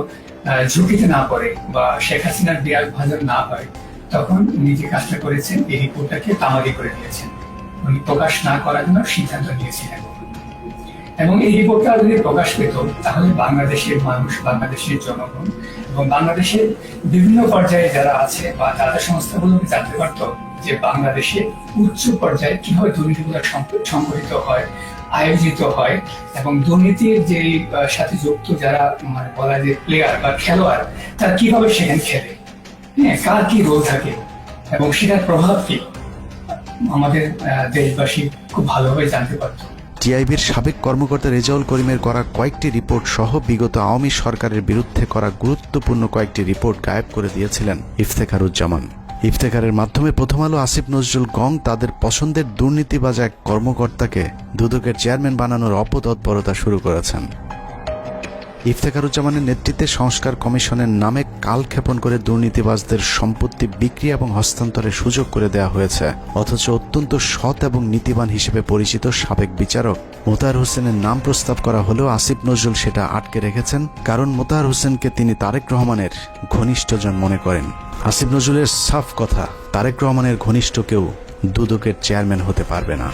ঝুঁকিতে না পড়ে বা শেখ হাসিনার বিরাট ভাজন না হয়, তখন উনি যে কাজটা করেছেন এই রিপোর্টটাকে তামাদি করে দিয়েছেন, উনি প্রকাশ না করার জন্য সিদ্ধান্ত নিয়েছিলেন। এবং এই রিপোর্টটা যদি প্রকাশ পেত তাহলে বাংলাদেশের মানুষ, বাংলাদেশের জনগণ এবং বাংলাদেশের বিভিন্ন পর্যায়ে যারা আছে বা দাতা সংস্থাগুলোকে জানতে পারত যে বাংলাদেশে উচ্চ পর্যায়ে কিভাবে দুর্নীতিগুলো সংগঠিত হয়, আয়োজিত হয় এবং দুর্নীতির যে সাথে যুক্ত যারা মানে বলা যে প্লেয়ার বা খেলোয়াড় তারা কিভাবে সেখানে খেলে, হ্যাঁ, কার কি রোল থাকে এবং সেটার প্রভাব কি আমাদের দেশবাসী খুব ভালোভাবে জানতে পারত। টিআইবির সাবেক কর্মকর্তা রেজাউল করিমের করা কয়েকটি রিপোর্ট সহ বিগত আওয়ামী সরকারের বিরুদ্ধে করা গুরুত্বপূর্ণ কয়েকটি রিপোর্ট গায়েব করে দিয়েছিলেন ইফতেখারুজ্জামান। ইফতেখারের মাধ্যমে প্রথম আলো আসিফ নজরুল গং তাদের পছন্দের দুর্নীতিবাজ এক কর্মকর্তাকে দুদকের চেয়ারম্যান বানানোর অপতৎপরতা শুরু করেছেন। ইফতেখারুজ্জামানের নেতৃত্বে সংস্কার কমিশনের নামে কালক্ষেপণ করে দুর্নীতিবাজদের সম্পত্তি বিক্রি এবং হস্তান্তরের সুযোগ করে দেওয়া হয়েছে, অথচ অত্যন্ত সৎ এবং নীতিবান হিসেবে পরিচিত সাবেক বিচারক মোতাহার হোসেনের নাম প্রস্তাব করা হলেও আসিফ নজরুল সেটা আটকে রেখেছেন, কারণ মোতাহার হোসেনকে তিনি তারেক রহমানের ঘনিষ্ঠজন মনে করেন। আসিফ নজরুলের সাফ কথা, তারেক রহমানের ঘনিষ্ঠ কেউ দুদকের চেয়ারম্যান হতে পারবে না।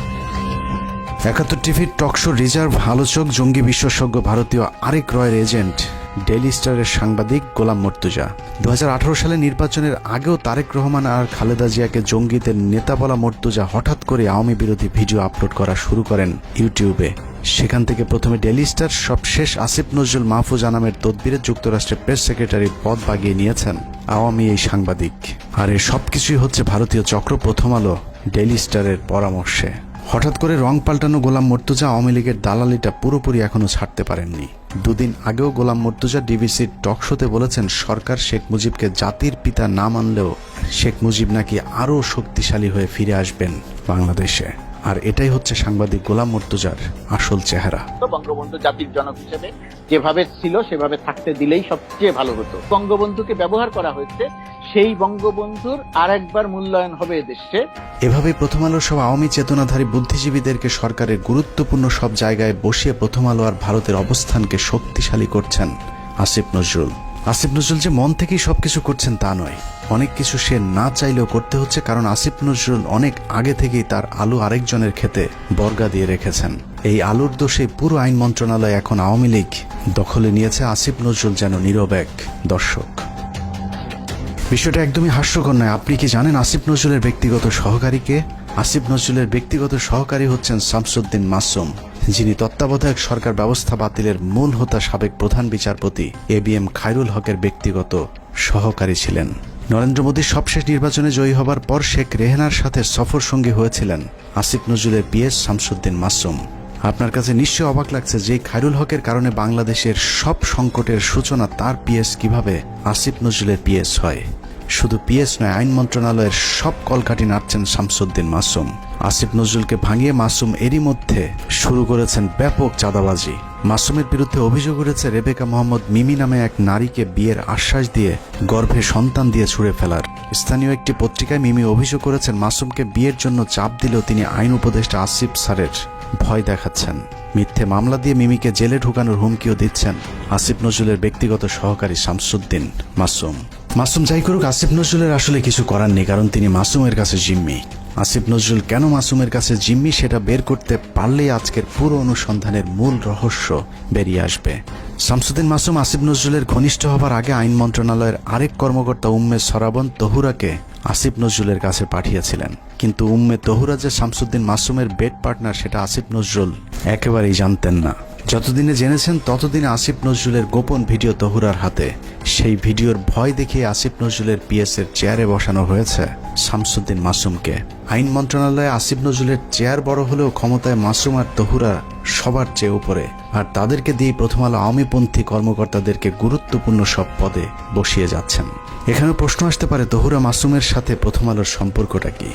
71 টিভির টকশো রিজার্ভ আলোচক, জঙ্গি বিশেষজ্ঞ ভারতীয় আরেক রয়ের এজেন্ট ডেইলি স্টারের সাংবাদিক গোলাম মর্তুজা। 2018 সালে নির্বাচনের আগেও তারেক রহমান আর খালেদা জিয়াকে জঙ্গিদের নেতা বলা মর্তুজা হঠাৎ করে আওয়ামী বিরোধী ভিডিও আপলোড করা শুরু করেন ইউটিউবে। সেখান থেকে প্রথমে ডেইলি স্টার, সবশেষ আসিফ নজরুল মাহফুজ আনামের তদবিরে যুক্তরাষ্ট্রের প্রেস সেক্রেটারির পদ বাগিয়ে নিয়েছেন আওয়ামী এই সাংবাদিক। আর এই সবকিছুই হচ্ছে ভারতীয় চক্র প্রথম আলো ডেইলি স্টারের পরামর্শে। হঠাৎ করে রং পাল্টানো গোলাম মর্তুজা আওয়ামী লীগের দালালিটা পুরোপুরি এখনো ছাড়তে পারেননি। দুদিন আগেও গোলাম মর্তুজা ডিবিসির টকশোতে বলেছেন সরকার শেখ মুজিবকে জাতির পিতা না মানলেও শেখ মুজিব নাকি আরও শক্তিশালী হয়ে ফিরে আসবেন বাংলাদেশে। আর এটাই হচ্ছে সাংবাদিক গোলাম মর্তুজার আসল চেহারা। বঙ্গবন্ধু জাতির জনক হিসেবে যেভাবে ছিল সেভাবে থাকতে দিলেই সবচেয়ে ভালো হতো। বঙ্গবন্ধুকে ব্যবহার করা হয়েছে, সেই বঙ্গবন্ধুর আরেকবার মূল্যায়ন হবে এদেশে। এভাবে প্রথম আলোর সব আওয়ামী চেতনাধারী বুদ্ধিজীবীদেরকে সরকারের গুরুত্বপূর্ণ সব জায়গায় বসিয়ে প্রথম আলো আর ভারতের অবস্থানকে শক্তিশালী করছেন আসিফ নজরুল। আসিফ নজরুল যে মন থেকেই সবকিছু করছেন তা নয়, অনেক কিছু সে না চাইলেও করতে হচ্ছে, কারণ আসিফ নজরুল অনেক আগে থেকেই তার আলু আরেকজনের খেতে বর্গা দিয়ে রেখেছেন। এই আলুর দোষে পুরো আইন মন্ত্রণালয় এখন আওয়ামী লীগ দখলে নিয়েছে। আসিফ নজরুল যেন নীরব এক দর্শক। বিষয়টা একদমই হাস্যকর নয়। আপনি কি জানেন আসিফ নজরুলের ব্যক্তিগত সহকারীকে? আসিফ নজরুলের ব্যক্তিগত সহকারী হচ্ছেন শামসুদ্দিন মাসুম, যিনি তত্ত্বাবধায়ক সরকার ব্যবস্থা বাতিলের মূল হোতা সাবেক প্রধান বিচারপতি ABM খায়রুল হকের ব্যক্তিগত সহকারী ছিলেন। নরেন্দ্র মোদীর সবশেষ নির্বাচনে জয়ী হবার পর শেখ রেহানার সাথে সফর সঙ্গী হয়েছিলেন আসিফ নজরুলের পিএস শামসুদ্দিন মাসুম। আপনার কাছে নিশ্চয় অবাক লাগছে যে খায়রুল হকের কারণে বাংলাদেশের সব সংকটের সূচনা তার পিএস কিভাবে আসিফ নজরুলের পিএস হয়। শুধু পিএস নয়, আইন মন্ত্রণালয়ের সব কলকাঠি নাড়ছেন শামসুদ্দিন মাসুম। আসিফ নজরুলকে ভাঙিয়ে মাসুম এরই মধ্যে শুরু করেছেন ব্যাপক চাঁদাবাজি। মাসুমের বিরুদ্ধে অভিযোগ উঠেছে রেবেকা মোহাম্মদ মিমি নামে এক নারীকে বিয়ের আশ্বাস দিয়ে গর্ভে সন্তান দিয়ে ছুঁড়ে ফেলার। স্থানীয় একটি পত্রিকায় মিমি অভিযোগ করেছেন মাসুমকে বিয়ের জন্য চাপ দিলেও তিনি আইন উপদেষ্টা আসিফ স্যারের ভয় দেখাচ্ছেন। মিথ্যে মামলা দিয়ে মিমিকে জেলে ঢুকানোর হুমকিও দিচ্ছেন আসিফ নজরুলের ব্যক্তিগত সহকারী শামসুদ্দিন মাসুম। মাসুম যাই করুক, আসিফ নজরুলের আসলে কিছু করার নেই, কারণ তিনি মাসুমের কাছে জিম্মি। আসিফ নজরুল কেন মাসুমের কাছে জিম্মি সেটা বের করতে পারলেই আজকের পুরো অনুসন্ধানের মূল রহস্য বেরিয়ে আসবে। শামসুদ্দিন মাসুম আসিফ নজরুলের ঘনিষ্ঠ হবার আগে আইন মন্ত্রণালয়ের আরেক কর্মকর্তা উম্মে সরাবন তহুরাকে আসিফ নজরুলের কাছে পাঠিয়েছিলেন, কিন্তু উম্মে তহুরা যে শামসুদ্দিন মাসুমের বেড পার্টনার সেটা আসিফ নজরুল একেবারেই জানতেন না। যতদিনে জেনেছেন ততদিনে আসিফ নজরুলের গোপন ভিডিও তহুরার হাতে। সেই ভিডিওর ভয় দেখিয়ে আসিফ নজরুলের পিএসের চেয়ারে বসানো হয়েছে শামসুদ্দিন মাসুমকে। আইন মন্ত্রণালয়ে আসিফ নজরুলের চেয়ার বড় হলেও ক্ষমতায় মাসুম আর তহুরা সবার চেয়ে উপরে, আর তাদেরকে দিয়ে প্রথম আলো আওয়ামীপন্থী কর্মকর্তাদেরকে গুরুত্বপূর্ণ সব পদে বসিয়ে যাচ্ছেন। এখানে প্রশ্ন আসতে পারে, তহুরা মাসুমের সাথে প্রথম আলোর সম্পর্কটা কি?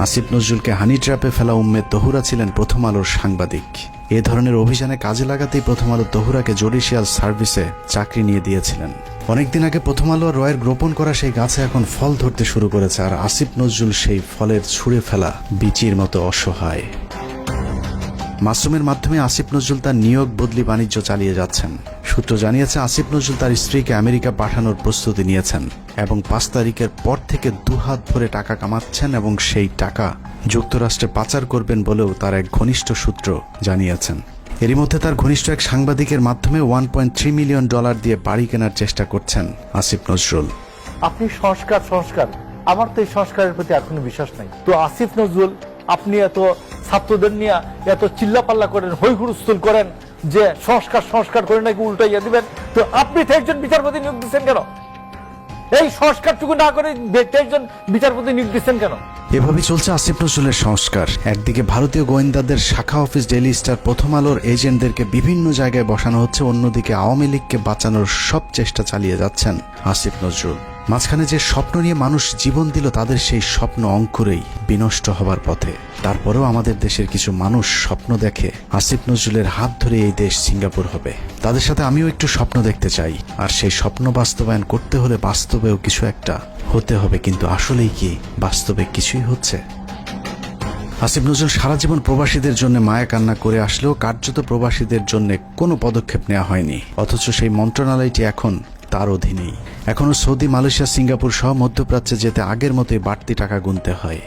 আসিফ নজরুলকে হানি ট্র্যাপে ফেলা উম্মে তহুরা ছিলেন প্রথম আলোর সাংবাদিক। এ ধরনের অভিযানে কাজে লাগাতেই প্রথম আলো তহুরাকে জুডিশিয়াল সার্ভিসে চাকরি নিয়ে দিয়েছিলেন। অনেকদিন আগে প্রথম আলো রয়ের রোপণ করা সেই গাছে এখন ফল ধরতে শুরু করেছে, আর আসিফ নজরুল সেই ফলের ছুঁড়ে ফেলা বিচির মতো অসহায়। মাসুমের মাধ্যমে আসিফ নজরুল তার নিয়োগ বদলি বাণিজ্য চালিয়ে যাচ্ছেন। সূত্র জানিয়েছে আসিফ নজরুল তার স্ত্রীকে আমেরিকা পাঠানোর প্রস্তুতি নিয়েছেন এবং 5 তারিখের পর থেকে দুহাত ভরে টাকা কামাচ্ছেন এবং সেই টাকা যুক্তরাষ্ট্রে পাচার করবেন বলেও তার এক ঘনিষ্ঠ সূত্র জানিয়েছেন। এরই মধ্যে তার ঘনিষ্ঠ এক সাংবাদিকের মাধ্যমে $1.3 মিলিয়ন দিয়ে বাড়ি কেনার চেষ্টা করছেন আসিফ নজরুল। আপনি সংস্কার আমার তো এই সংস্কারের প্রতি এখনো বিশ্বাস নাই। তো আসিফ নজরুল, আপনি এত ছাত্রদের নিয়ে এত চিল্লাপাল্লা করেন, হই হুড়স্থুল করেন যে সংস্কার করে নাকি উল্টাইয়া দিবেন, তো আপনি একজন বিচারপতি নিয়োগ দিচ্ছেন কেন? এই সংস্কারটুকু না করে একজন বিচারপতি নিয়োগ দিচ্ছেন কেন? এভাবেই চলছে আসিফ নজরুলের সংস্কার। একদিকে ভারতীয় গোয়েন্দাদের শাখা অফিস ডেইলি স্টার প্রথম আলোর এজেন্টদেরকে বিভিন্ন জায়গায় বসানো হচ্ছে, অন্যদিকে আওয়ামী লীগকে বাঁচানোর সব চেষ্টা চালিয়ে যাচ্ছেন আসিফ নজরুল। মাঝখানে যে স্বপ্ন নিয়ে মানুষ জীবন দিল তাদের সেই স্বপ্ন অঙ্কুরেই বিনষ্ট হবার পথে। তারপরেও আমাদের দেশের কিছু মানুষ স্বপ্ন দেখে আসিফ নজরুলের হাত ধরে এই দেশ সিঙ্গাপুর হবে। তাদের সাথে আমিও একটু স্বপ্ন দেখতে চাই, আর সেই স্বপ্ন বাস্তবায়ন করতে হলে বাস্তবেও কিছু একটা হতে হবে। কিন্তু আসলেই কি বাস্তবে কিছুই হচ্ছে? আসিফ নজরুল সারা জীবন প্রবাসীদের জন্য মায়া কান্না করে আসলেও কার্যত প্রবাসীদের জন্য কোনো পদক্ষেপ নেওয়া হয়নি, অথচ সেই মন্ত্রণালয়টি এখন তার অধীনেই। এখনও সৌদি, মালয়েশিয়া, সিঙ্গাপুর সহ মধ্যপ্রাচ্যে যেতে আগের মতোই বাড়তি টাকা গুনতে হয়।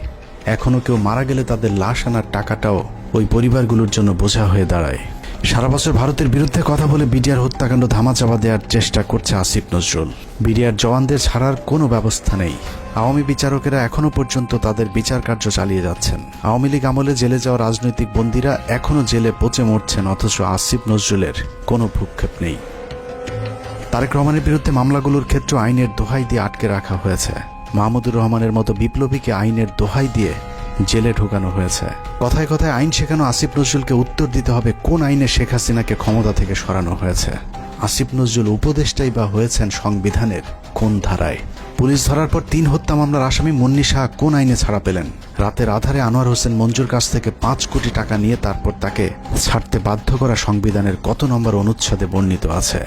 এখনও কেউ মারা গেলে তাদের লাশ আনার টাকাটাও ওই পরিবারগুলোর জন্য বোঝা হয়ে দাঁড়ায়। সারা বছর ভারতের বিরুদ্ধে কথা বলে বিডিআর হত্যাকাণ্ড ধামাচাপা দেওয়ার চেষ্টা করছে আসিফ নজরুল। বিডিআর জওয়ানদের ছাড়ার কোনো ব্যবস্থা নেই। আওয়ামী বিচারকেরা এখনো পর্যন্ত তাদের বিচার কার্য চালিয়ে যাচ্ছেন। আওয়ামী লীগ আমলে জেলে যাওয়া রাজনৈতিক বন্দীরা এখনো জেলে পচে মরছেন, অথচ আসিফ নজরুলের কোনো ভ্রুক্ষেপ নেই। তারেক রহমানের বিরুদ্ধে মামলাগুলোর ক্ষেত্রে আইনের দোহাই দিয়ে আটকে রাখা হয়েছে। মাহমুদুর রহমানের মতো বিপ্লবীকে আইনের দোহাই দিয়ে জেলে ঢোকানো হয়েছে। কথায় কথায় আইন শেখানো আসিফ নজরুলকে উত্তর দিতে হবে কোন আইনে শেখ হাসিনাকে ক্ষমতা থেকে সরানো হয়েছে। আসিফ নজরুল উপদেষ্টাই বা হয়েছেন সংবিধানের কোন ধারায়? পুলিশ ধরার পর 3 হত্যা মামলার আসামি মুন্নি শাহ কোন আইনে ছাড়া পেলেন? রাতের আধারে আনোয়ার হোসেন মঞ্জুর কাছ থেকে 5 কোটি টাকা নিয়ে তারপর তাকে ছাড়তে বাধ্য করা সংবিধানের কত নম্বর অনুচ্ছেদে বর্ণিত আছে?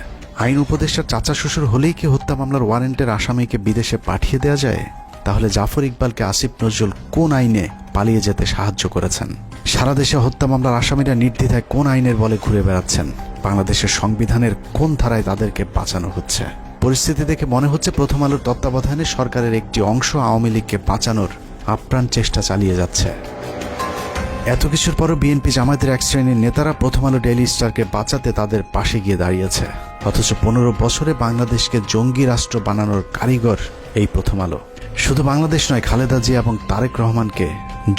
আইন উপদেষ্টার চাচা শ্বশুর হলেই কি হত্যা মামলার ওয়ারেন্টের আসামিকে বিদেশে পাঠিয়ে দেওয়া যায়? তাহলে জাফর ইকবালকে আসিফ নজরুল কোন আইনে পালিয়ে যেতে সাহায্য করেছেন? সারা দেশে হত্যা মামলার আসামিরা নির্দ্বিধায় কোন আইনের বলে ঘুরে বেড়াচ্ছেন? বাংলাদেশের সংবিধানের কোন ধারায় তাদেরকে বাঁচানো হচ্ছে? পরিস্থিতি দেখে মনে হচ্ছে প্রথম আলোর তত্ত্বাবধানে সরকারের একটি অংশ আওয়ামী লীগকে বাঁচানোর আপ্রাণ চেষ্টা চালিয়ে যাচ্ছে। এত কিছুর পরও বিএনপি জামায়াতের এক শ্রেণীর নেতারা প্রথম আলো ডেইলি স্টারকে বাঁচাতে তাদের পাশে গিয়ে দাঁড়িয়েছে, অথচ 15 বছরে বাংলাদেশকে জঙ্গি রাষ্ট্র বানানোর কারিগর এই প্রথম আলো। শুধু বাংলাদেশ নয়, খালেদা জিয়া এবং তারেক রহমানকে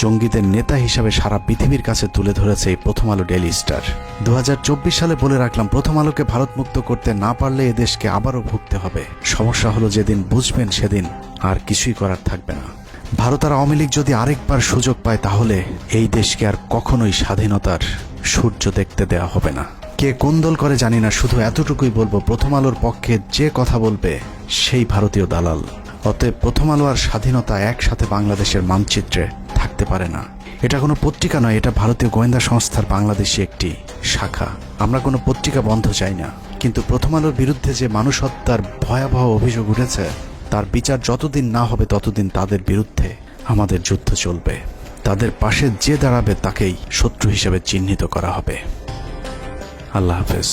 জঙ্গিদের নেতা হিসাবে সারা পৃথিবীর কাছে তুলে ধরেছে এই প্রথম আলো ডেইলি স্টার। 2024 সালে বলে রাখলাম, প্রথম আলোকে ভারত মুক্ত করতে না পারলে এদেশকে আবারও ভুগতে হবে। সমস্যা হলো যেদিন বুঝবেন সেদিন আর কিছুই করার থাকবে না। ভারত আর আওয়ামী লীগ যদি আরেকবার সুযোগ পায় তাহলে এই দেশকে আর কখনোই স্বাধীনতার সূর্য দেখতে দেওয়া হবে না। কে কোন দল করে জানি না, শুধু এতটুকুই বলবো, প্রথম আলোর পক্ষে যে কথা বলবে সেই ভারতীয় দালাল। অতএব প্রথম আলো আর স্বাধীনতা একসাথে বাংলাদেশের মানচিত্রে থাকতে পারে না। এটা কোনো পত্রিকা নয়, এটা ভারতীয় গোয়েন্দা সংস্থার বাংলাদেশি একটি শাখা। আমরা কোনো পত্রিকা বন্ধ চাই না, কিন্তু প্রথম আলোর বিরুদ্ধে যে মানুষ হত্যার ভয়াবহ অভিযোগ উঠেছে তার বিচার যতদিন না হবে ততদিন তাদের বিরুদ্ধে আমাদের যুদ্ধ চলবে। তাদের পাশে যে দাঁড়াবে তাকেই শত্রু হিসেবে চিহ্নিত করা হবে। আল্লাহ হাফেজ।